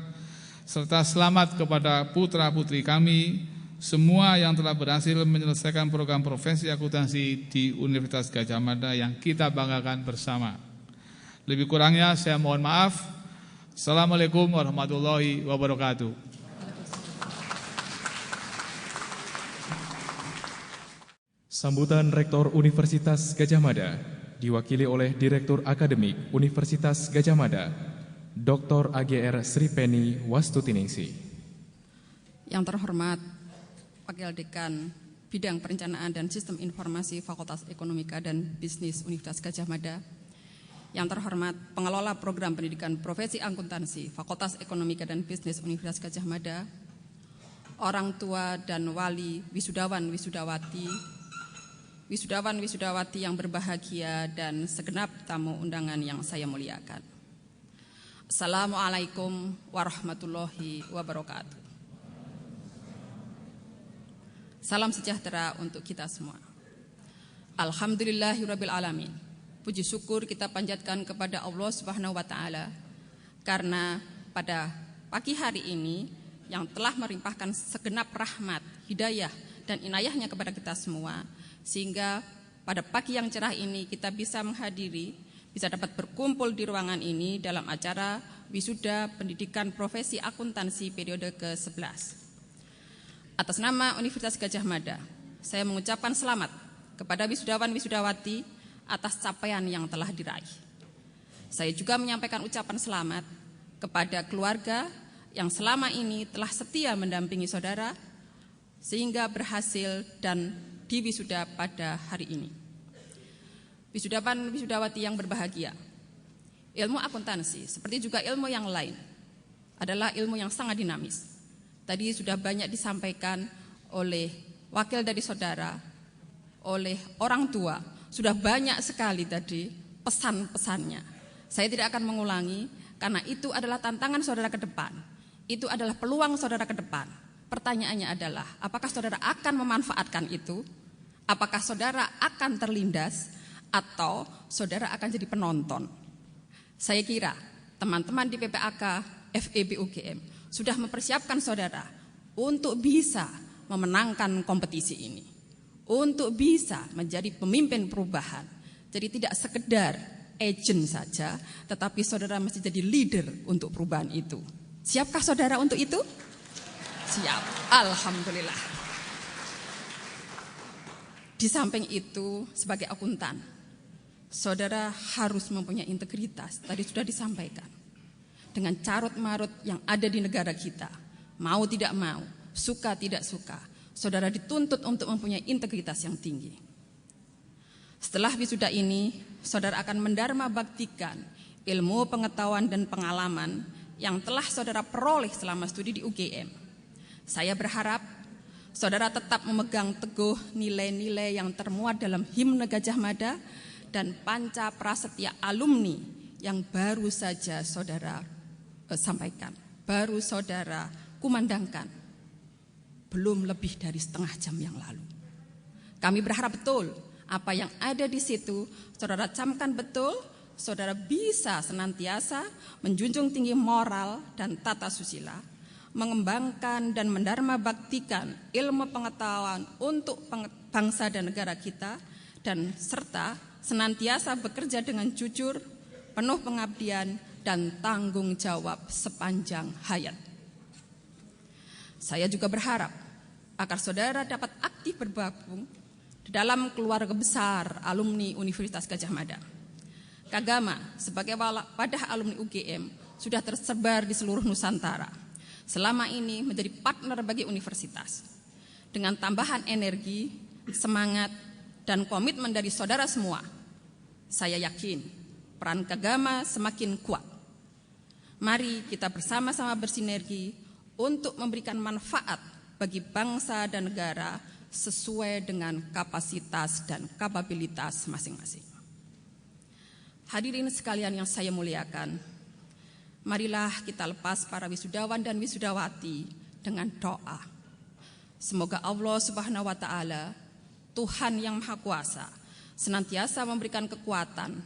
serta selamat kepada putra-putri kami semua yang telah berhasil menyelesaikan program profesi akuntansi di Universitas Gadjah Mada yang kita banggakan bersama. Lebih kurangnya saya mohon maaf. Assalamualaikum warahmatullahi wabarakatuh. Sambutan Rektor Universitas Gadjah Mada diwakili oleh Direktur Akademik Universitas Gadjah Mada, Dr. AGR Sri Penny Wastuningsih. Yang terhormat Wakil Dekan Bidang Perencanaan dan Sistem Informasi Fakultas Ekonomika dan Bisnis Universitas Gadjah Mada, yang terhormat Pengelola Program Pendidikan Profesi Akuntansi Fakultas Ekonomika dan Bisnis Universitas Gadjah Mada, orang tua dan wali wisudawan-wisudawati yang berbahagia, dan segenap tamu undangan yang saya muliakan. Assalamualaikum warahmatullahi wabarakatuh. Salam sejahtera untuk kita semua. Alhamdulillahirabbil alamin. Puji syukur kita panjatkan kepada Allah Subhanahu wa taala karena pada pagi hari ini yang telah melimpahkan segenap rahmat, hidayah dan inayahnya kepada kita semua, sehingga pada pagi yang cerah ini kita bisa menghadiri, bisa dapat berkumpul di ruangan ini dalam acara Wisuda Pendidikan Profesi Akuntansi periode ke-11. Atas nama Universitas Gadjah Mada, saya mengucapkan selamat kepada wisudawan-wisudawati atas capaian yang telah diraih. Saya juga menyampaikan ucapan selamat kepada keluarga yang selama ini telah setia mendampingi saudara sehingga berhasil dan diwisuda pada hari ini. Wisudawan-wisudawati yang berbahagia, ilmu akuntansi seperti juga ilmu yang lain adalah ilmu yang sangat dinamis. Tadi sudah banyak disampaikan oleh wakil dari saudara, oleh orang tua, sudah banyak sekali tadi pesan-pesannya. Saya tidak akan mengulangi karena itu adalah tantangan saudara ke depan. Itu adalah peluang saudara ke depan. Pertanyaannya adalah, apakah saudara akan memanfaatkan itu? Apakah saudara akan terlindas? Atau saudara akan jadi penonton? Saya kira teman-teman di PPAK FEB UGM sudah mempersiapkan saudara untuk bisa memenangkan kompetisi ini, untuk bisa menjadi pemimpin perubahan. Jadi tidak sekedar agent saja, tetapi saudara mesti jadi leader untuk perubahan itu. Siapkah saudara untuk itu? Siap, alhamdulillah. Di samping itu, sebagai akuntan, saudara harus mempunyai integritas. Tadi sudah disampaikan. Dengan carut-marut yang ada di negara kita, mau tidak mau, suka tidak suka, saudara dituntut untuk mempunyai integritas yang tinggi. Setelah wisuda ini, saudara akan mendharma baktikan ilmu, pengetahuan, dan pengalaman yang telah saudara peroleh selama studi di UGM. Saya berharap saudara tetap memegang teguh nilai-nilai yang termuat dalam Himne Gadjah Mada dan Panca Prasetya Alumni yang baru saja saudara sampaikan, baru saudara kumandangkan belum lebih dari setengah jam yang lalu. Kami berharap betul apa yang ada di situ saudara camkan betul, saudara bisa senantiasa menjunjung tinggi moral dan tata susila, mengembangkan dan mendharma baktikan ilmu pengetahuan untuk bangsa dan negara kita, dan serta senantiasa bekerja dengan jujur, penuh pengabdian, dan tanggung jawab sepanjang hayat. Saya juga berharap agar saudara dapat aktif bergabung di dalam keluarga besar alumni Universitas Gadjah Mada. Kagama sebagai wadah alumni UGM sudah tersebar di seluruh Nusantara. Selama ini menjadi partner bagi universitas. Dengan tambahan energi, semangat, dan komitmen dari saudara semua, saya yakin peran Kagama semakin kuat. Mari kita bersama-sama bersinergi untuk memberikan manfaat bagi bangsa dan negara sesuai dengan kapasitas dan kapabilitas masing-masing. Hadirin sekalian yang saya muliakan, marilah kita lepas para wisudawan dan wisudawati dengan doa. Semoga Allah Subhanahu wa Ta'ala, Tuhan yang Maha Kuasa, senantiasa memberikan kekuatan,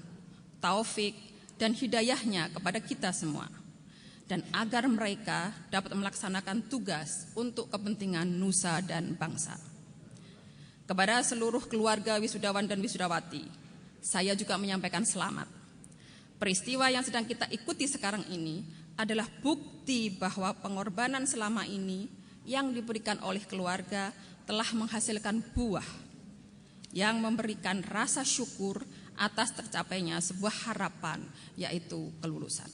taufik, dan hidayahnya kepada kita semua, dan agar mereka dapat melaksanakan tugas untuk kepentingan nusa dan bangsa. Kepada seluruh keluarga wisudawan dan wisudawati, saya juga menyampaikan selamat. Peristiwa yang sedang kita ikuti sekarang ini adalah bukti bahwa pengorbanan selama ini yang diberikan oleh keluarga telah menghasilkan buah yang memberikan rasa syukur atas tercapainya sebuah harapan, yaitu kelulusan.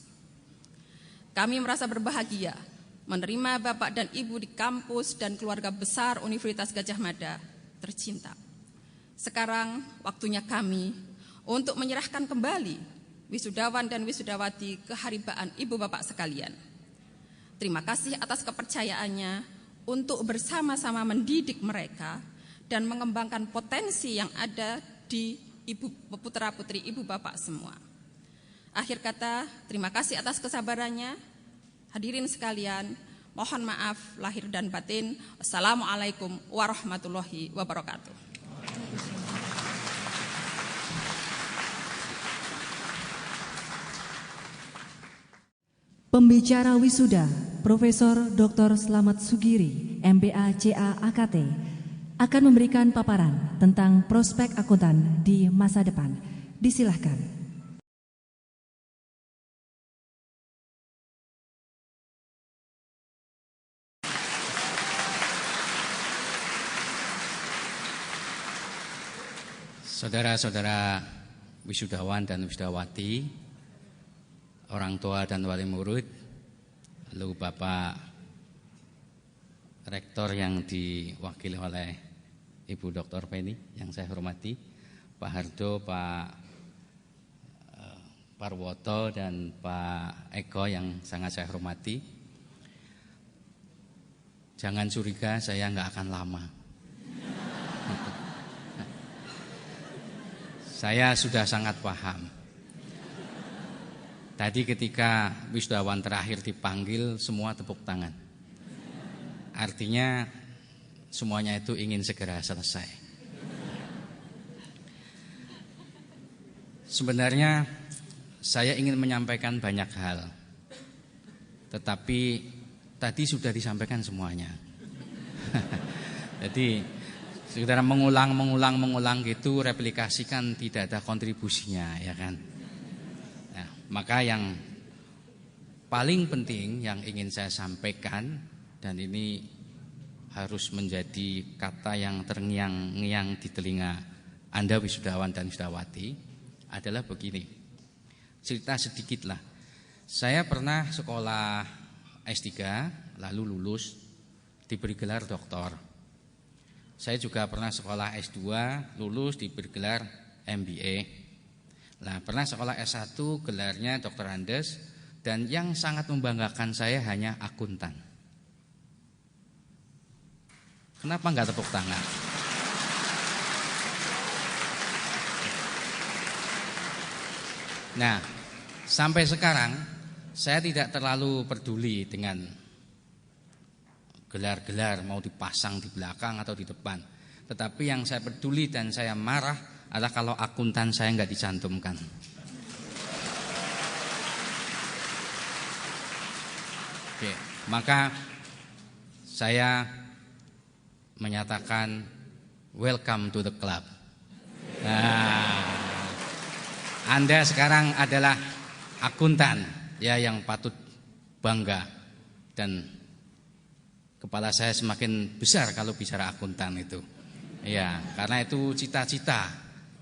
Kami merasa berbahagia menerima Bapak dan Ibu di kampus dan keluarga besar Universitas Gadjah Mada tercinta. Sekarang waktunya kami untuk menyerahkan kembali wisudawan dan wisudawati ke haribaan Ibu Bapak sekalian. Terima kasih atas kepercayaannya untuk bersama-sama mendidik mereka dan mengembangkan potensi yang ada di Ibu putra-putri Ibu Bapak semua. Akhir kata, terima kasih atas kesabarannya. Hadirin sekalian, mohon maaf lahir dan batin. Wassalamualaikum warahmatullahi wabarakatuh. Pembicara wisuda, Profesor Dr. Slamet Sugiri, MBA CA AKT, akan memberikan paparan tentang prospek akuntan di masa depan. Disilahkan. Saudara-saudara wisudawan dan wisudawati, orang tua dan wali murid, lalu Bapak Rektor yang diwakili oleh Ibu Dr. Penny yang saya hormati, Pak Hardo, Pak Parwoto, dan Pak Eko yang sangat saya hormati. Jangan curiga, saya nggak akan lama. Saya sudah sangat paham. Tadi ketika wisudawan terakhir dipanggil, semua tepuk tangan. Artinya semuanya itu ingin segera selesai. Sebenarnya saya ingin menyampaikan banyak hal, tetapi tadi sudah disampaikan semuanya. Jadi saudara mengulang gitu, replikasikan tidak ada kontribusinya, ya kan? Nah, maka yang paling penting yang ingin saya sampaikan, dan ini harus menjadi kata yang terngiang-ngiang di telinga Anda wisudawan dan wisudawati, adalah begini. Cerita sedikit lah. Saya pernah sekolah S3, lalu lulus, diberi gelar doktor. Saya juga pernah sekolah S2, lulus, diberi gelar MBA. Nah, pernah sekolah S1, gelarnya Dr. Andes, dan yang sangat membanggakan saya hanya akuntan. Kenapa enggak tepuk tangan? Nah, sampai sekarang saya tidak terlalu peduli dengan gelar-gelar mau dipasang di belakang atau di depan. Tetapi yang saya peduli dan saya marah adalah kalau akuntan saya enggak dicantumkan. Oke, maka saya menyatakan welcome to the club. Nah, Anda sekarang adalah akuntan, ya, yang patut bangga, dan kepala saya semakin besar kalau bicara akuntan itu. Ya, karena itu cita-cita,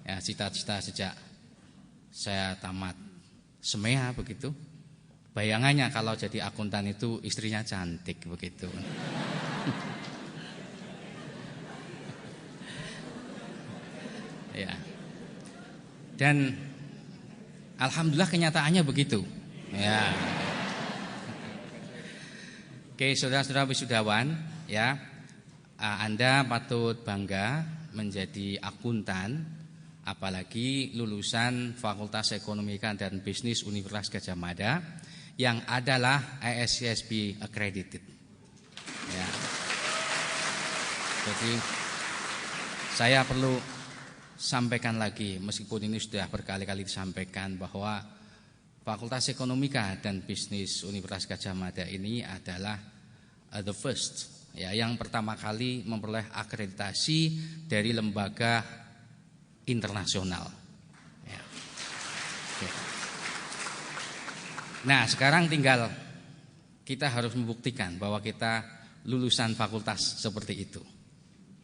ya, cita-cita sejak saya tamat SMEA begitu. bayangannya kalau jadi akuntan itu istrinya cantik begitu. Ya. Dan alhamdulillah kenyataannya begitu. Ya. Oke, saudara-saudara wisudawan, ya, Anda patut bangga menjadi akuntan, apalagi lulusan Fakultas Ekonomi dan Bisnis Universitas Gadjah Mada yang adalah ISCSB accredited. Ya. Jadi saya perlu sampaikan lagi, meskipun ini sudah berkali-kali disampaikan, bahwa Fakultas Ekonomika dan Bisnis Universitas Gadjah Mada ini adalah the first, ya, yang pertama kali memperoleh akreditasi dari lembaga internasional. Ya. Oke. Nah, sekarang tinggal kita harus membuktikan bahwa kita lulusan fakultas seperti itu.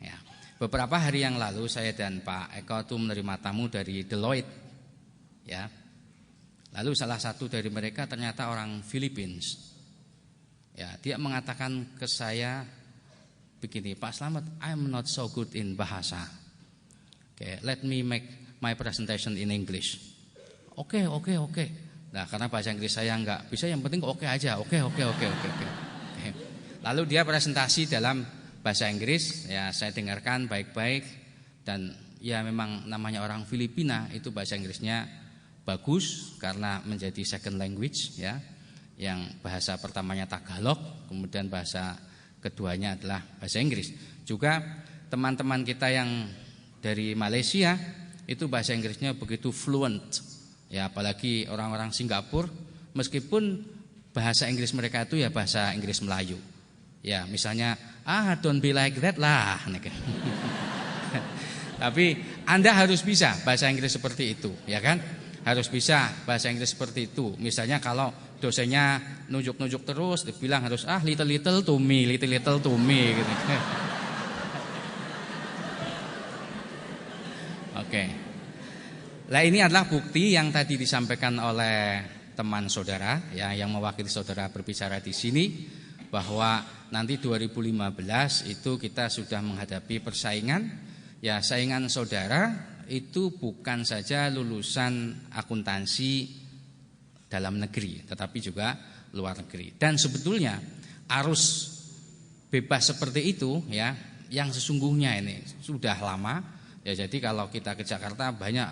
Ya. Beberapa hari yang lalu saya dan Pak Eko itu menerima tamu dari Deloitte, ya. Lalu salah satu dari mereka ternyata orang Philippines. Ya, dia mengatakan ke saya begini, Pak Slamet, I'm not so good in bahasa. Okay, let me make my presentation in English. Oke. Nah, karena bahasa Inggris saya enggak bisa, yang penting oke aja. Oke. Lalu dia presentasi dalam bahasa Inggris, ya saya dengarkan baik-baik, dan ya memang namanya orang Filipina itu bahasa Inggrisnya bagus karena menjadi second language, ya. Yang bahasa pertamanya Tagalog, kemudian bahasa keduanya adalah bahasa Inggris. Juga teman-teman kita yang dari Malaysia itu bahasa Inggrisnya begitu fluent, ya, apalagi orang-orang Singapura, meskipun bahasa Inggris mereka itu ya bahasa Inggris Melayu. Ya, misalnya don't be like that lah. Tapi Anda harus bisa bahasa Inggris seperti itu, ya kan? Harus bisa bahasa Inggris seperti itu. Misalnya kalau dosennya nunjuk-nunjuk terus, dibilang harus little to me gitu. Oke. Nah, ini adalah bukti yang tadi disampaikan oleh teman saudara, ya, yang mewakili saudara berbicara di sini, bahwa nanti 2015 itu kita sudah menghadapi persaingan, ya, saingan saudara itu bukan saja lulusan akuntansi dalam negeri, tetapi juga luar negeri. Dan sebetulnya arus bebas seperti itu, ya, yang sesungguhnya ini sudah lama. Ya, jadi kalau kita ke Jakarta banyak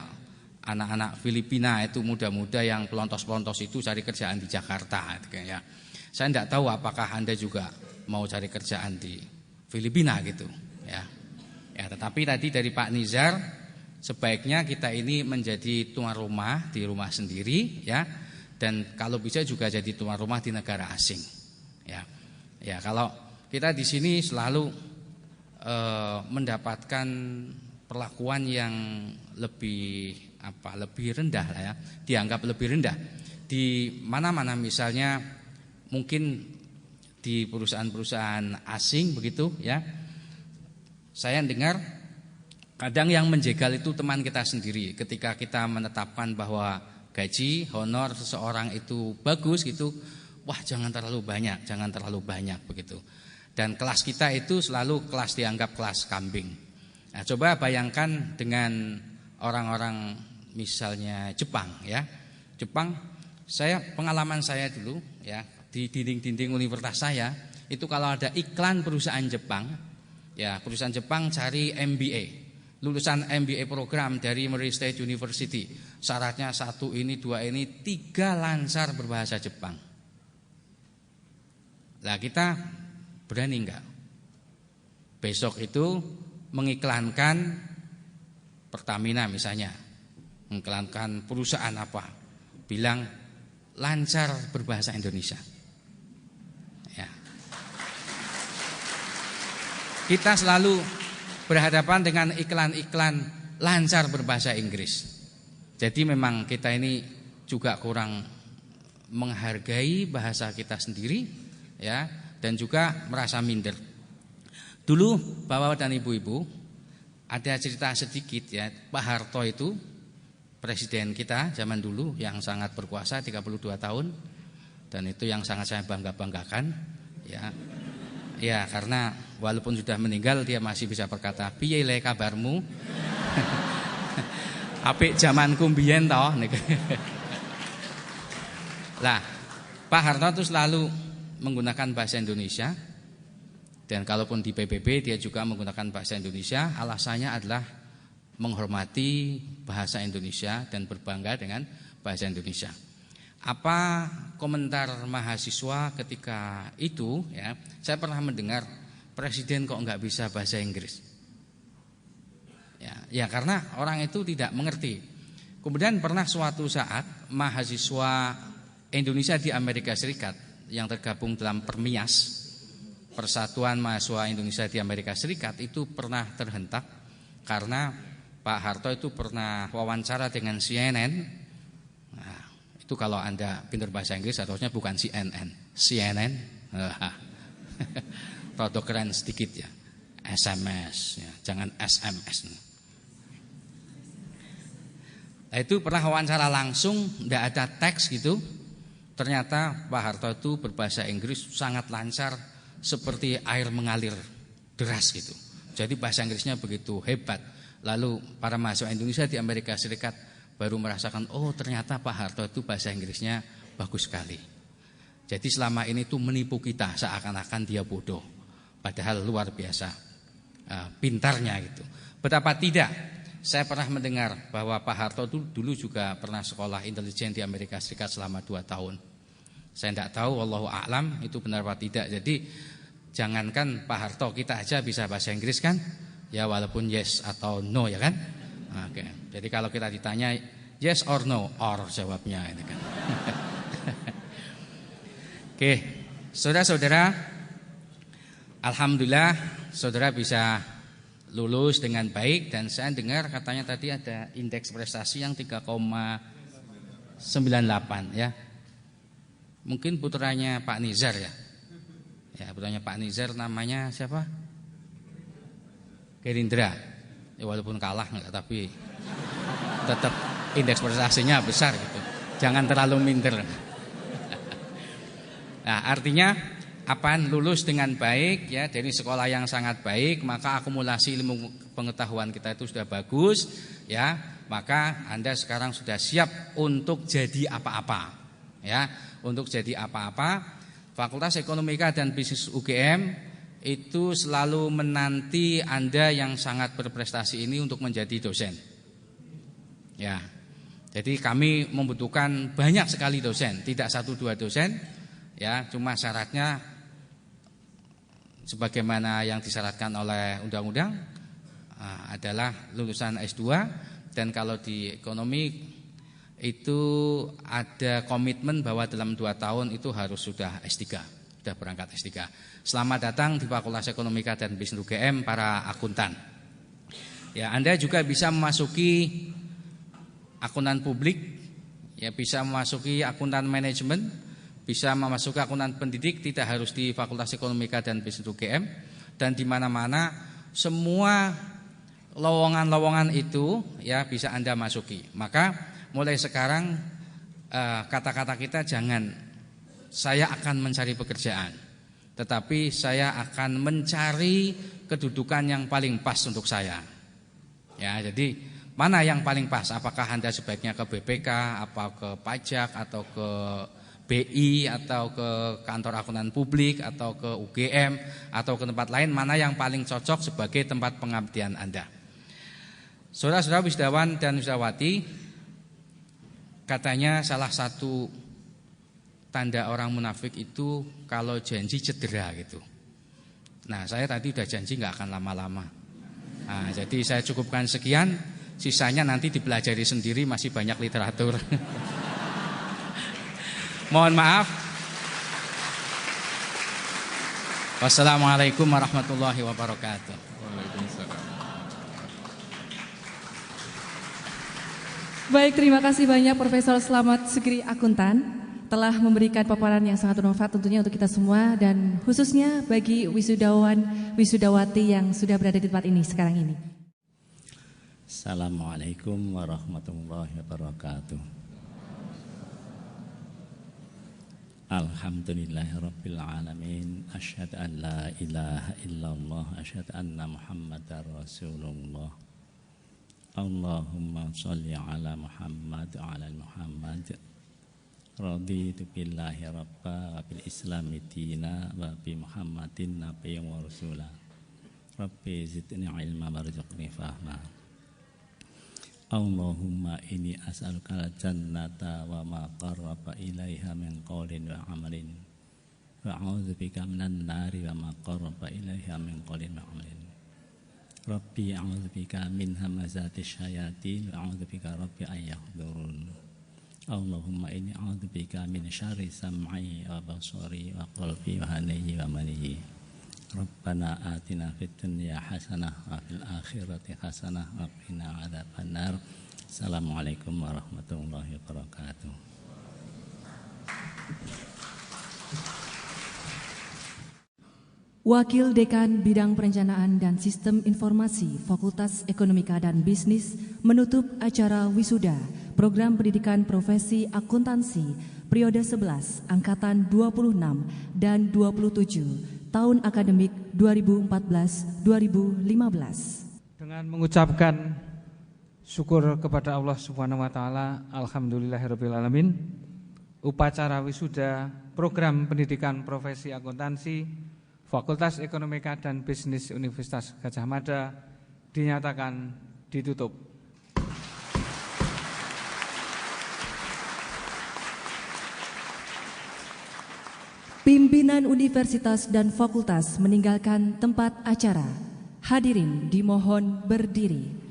anak-anak Filipina itu muda-muda yang pelontos-pelontos itu cari kerjaan di Jakarta, ya. Saya tidak tahu apakah Anda juga mau cari kerjaan di Filipina gitu, ya. Ya, tetapi tadi dari Pak Nizar, sebaiknya kita ini menjadi tuan rumah di rumah sendiri, ya, dan kalau bisa juga jadi tuan rumah di negara asing, ya. Ya, kalau kita di sini selalu mendapatkan perlakuan yang lebih rendah lah, ya, dianggap lebih rendah di mana-mana, misalnya mungkin di perusahaan-perusahaan asing begitu, ya. Saya dengar kadang yang menjegal itu teman kita sendiri ketika kita menetapkan bahwa gaji honor seseorang itu bagus gitu. Wah, jangan terlalu banyak begitu. Dan kelas kita itu selalu kelas dianggap kelas kambing. Nah, coba bayangkan dengan orang-orang misalnya Jepang, ya. Jepang, pengalaman saya dulu, ya, di dinding-dinding universitas saya itu kalau ada iklan perusahaan Jepang, ya, perusahaan Jepang cari MBA. Lulusan MBA program dari Murray State University. Syaratnya 1 ini, 2 ini, 3 lancar berbahasa Jepang. Nah, kita berani enggak besok itu mengiklankan Pertamina misalnya, mengiklankan perusahaan apa, bilang lancar berbahasa Indonesia, ya. Kita selalu berhadapan dengan iklan-iklan lancar berbahasa Inggris. Jadi memang kita ini juga kurang menghargai bahasa kita sendiri, ya, dan juga merasa minder. Dulu Bapak dan Ibu-ibu, ada cerita sedikit, ya. Pak Harto itu presiden kita zaman dulu yang sangat berkuasa 32 tahun. dan itu yang sangat saya banggakan ya. Ya, karena walaupun sudah meninggal dia masih bisa berkata, "Piye le kabarmu?" Apik zamanku mbiyen toh. Lah, Pak Harto itu selalu menggunakan bahasa Indonesia. Dan kalaupun di PBB dia juga menggunakan bahasa Indonesia. Alasannya adalah menghormati bahasa Indonesia dan berbangga dengan bahasa Indonesia. Apa komentar mahasiswa ketika itu ya? Saya pernah mendengar presiden kok nggak bisa bahasa Inggris. Ya karena orang itu tidak mengerti. Kemudian pernah suatu saat mahasiswa Indonesia di Amerika Serikat yang tergabung dalam Permias, Persatuan Mahasiswa Indonesia di Amerika Serikat, itu pernah terhentak karena Pak Harto itu pernah wawancara dengan CNN. Nah, itu kalau Anda pintar bahasa Inggris harusnya bukan CNN, CNN. Rodok keren sedikit ya. SMS ya, jangan SMS. Nah, itu pernah wawancara langsung, tidak ada teks gitu. Ternyata Pak Harto itu berbahasa Inggris sangat lancar, seperti air mengalir deras gitu. Jadi bahasa Inggrisnya begitu hebat. Lalu para mahasiswa Indonesia di Amerika Serikat baru merasakan, oh ternyata Pak Harto itu bahasa Inggrisnya bagus sekali. Jadi selama ini tuh menipu kita seakan-akan dia bodoh, padahal luar biasa pintarnya gitu. Betapa tidak. Saya pernah mendengar bahwa Pak Harto itu dulu juga pernah sekolah intelijen di Amerika Serikat selama 2 tahun. Saya tidak tahu, wallahu a'lam itu benar atau tidak. Jadi jangankan Pak Harto, kita aja bisa bahasa Inggris kan? Ya walaupun yes atau no ya kan? Oke. Jadi kalau kita ditanya yes or no, or jawabnya ini kan. Oke, saudara-saudara, alhamdulillah saudara bisa lulus dengan baik. Dan saya dengar katanya tadi ada indeks prestasi yang 3,98 ya. Mungkin putranya Pak Nizar ya. Ya, putranya Pak Nizar namanya siapa? Gerindra. Ya walaupun kalah enggak, tapi tetap indeks prestasinya besar gitu. Jangan terlalu minder. Nah, artinya apa? Lulus dengan baik ya dari sekolah yang sangat baik, maka akumulasi ilmu pengetahuan kita itu sudah bagus ya. Maka Anda sekarang sudah siap untuk jadi apa-apa. Ya, untuk jadi apa-apa. Fakultas Ekonomika dan Bisnis UGM itu selalu menanti Anda yang sangat berprestasi ini untuk menjadi dosen. Ya. Jadi kami membutuhkan banyak sekali dosen, tidak 1-2 dosen. Ya, cuma syaratnya sebagaimana yang disyaratkan oleh undang-undang adalah lulusan S2, dan kalau di ekonomi itu ada komitmen bahwa dalam 2 tahun itu harus sudah S3, sudah berangkat S3. Selamat datang di Fakultas Ekonomika dan Bisnis UGM para akuntan. Ya, Anda juga bisa memasuki akuntan publik, ya bisa memasuki akuntan manajemen, bisa memasuki akuntan pendidik, tidak harus di Fakultas Ekonomika dan Bisnis UGM. Dan di mana-mana semua lowongan-lowongan itu ya bisa Anda masuki. Maka mulai sekarang kata-kata kita jangan saya akan mencari pekerjaan, tetapi saya akan mencari kedudukan yang paling pas untuk saya. Ya, jadi mana yang paling pas? Apakah Anda sebaiknya ke BPK, apa ke pajak, atau ke BI, atau ke kantor akuntan publik, atau ke UGM, atau ke tempat lain? Mana yang paling cocok sebagai tempat pengabdian Anda? Saudara-saudara wisudawan dan wisudawati, katanya salah satu tanda orang munafik itu kalau janji cedera gitu. Nah, saya tadi udah janji nggak akan lama-lama. Nah, jadi saya cukupkan sekian. Sisanya nanti dipelajari sendiri, masih banyak literatur. Mohon maaf. Wassalamualaikum warahmatullahi wabarakatuh. Waalaikumsalam. Baik, terima kasih banyak Profesor Slamet Sugri Akuntan telah memberikan paparan yang sangat bermanfaat tentunya untuk kita semua, dan khususnya bagi wisudawan wisudawati yang sudah berada di tempat ini sekarang ini. Assalamualaikum warahmatullahi wabarakatuh. Alhamdulillahirabbil alamin. Asyhadu an la ilaha illallah, asyhadu anna Muhammadar Rasulullah. Allahumma shalli ala Muhammad wa ala Muhammad. Raditu billahi rabba wa bil islami dina wa bi Muhammadin nabiyyan wa rasula. Rabbi zidni ilma warzuqni fahma. Allahumma inni as'aluka al-jannata wa ma qarraba ilaiha min qawlin wa amalin wa a'udzubika minan nari wa ma qarraba ilaiha min qawlin wa amalin. Rabbi a'udzubika min hamazati syayatin wa a'udzubika rabbi an yahdurun. Allahumma inni a'udzubika min syarri sam'i wa basari wa qalbi wa hanayyi wa maniyyi. Rabbana atina fid dunya hasanah wa fil akhirati hasanah wa qina adzabannar. Assalamualaikum warahmatullahi wabarakatuh. Wakil Dekan Bidang Perencanaan dan Sistem Informasi Fakultas Ekonomika dan Bisnis menutup acara wisuda Program Pendidikan Profesi Akuntansi periode 11 angkatan 26 dan 27 tahun akademik 2014-2015. Dengan mengucapkan syukur kepada Allah Subhanahu wa taala, alhamdulillahirabbil alamin. Upacara wisuda Program Pendidikan Profesi Akuntansi Fakultas Ekonomika dan Bisnis Universitas Gadjah Mada dinyatakan ditutup. Pimpinan universitas dan fakultas meninggalkan tempat acara. Hadirin dimohon berdiri.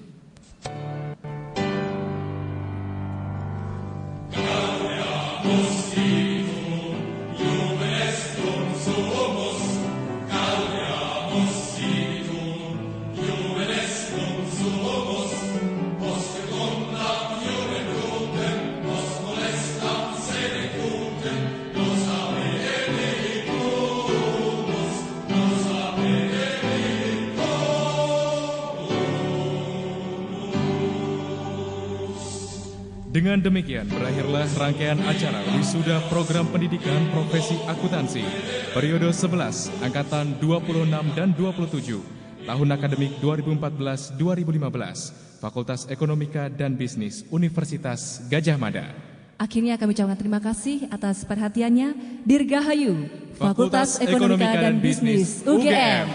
Dengan demikian berakhirlah rangkaian acara wisuda Program Pendidikan Profesi Akuntansi periode 11 angkatan 26 dan 27 tahun akademik 2014-2015 Fakultas Ekonomika dan Bisnis Universitas Gadjah Mada. Akhirnya kami ucapkan terima kasih atas perhatiannya. Dirgahayu Fakultas Ekonomika dan Bisnis UGM.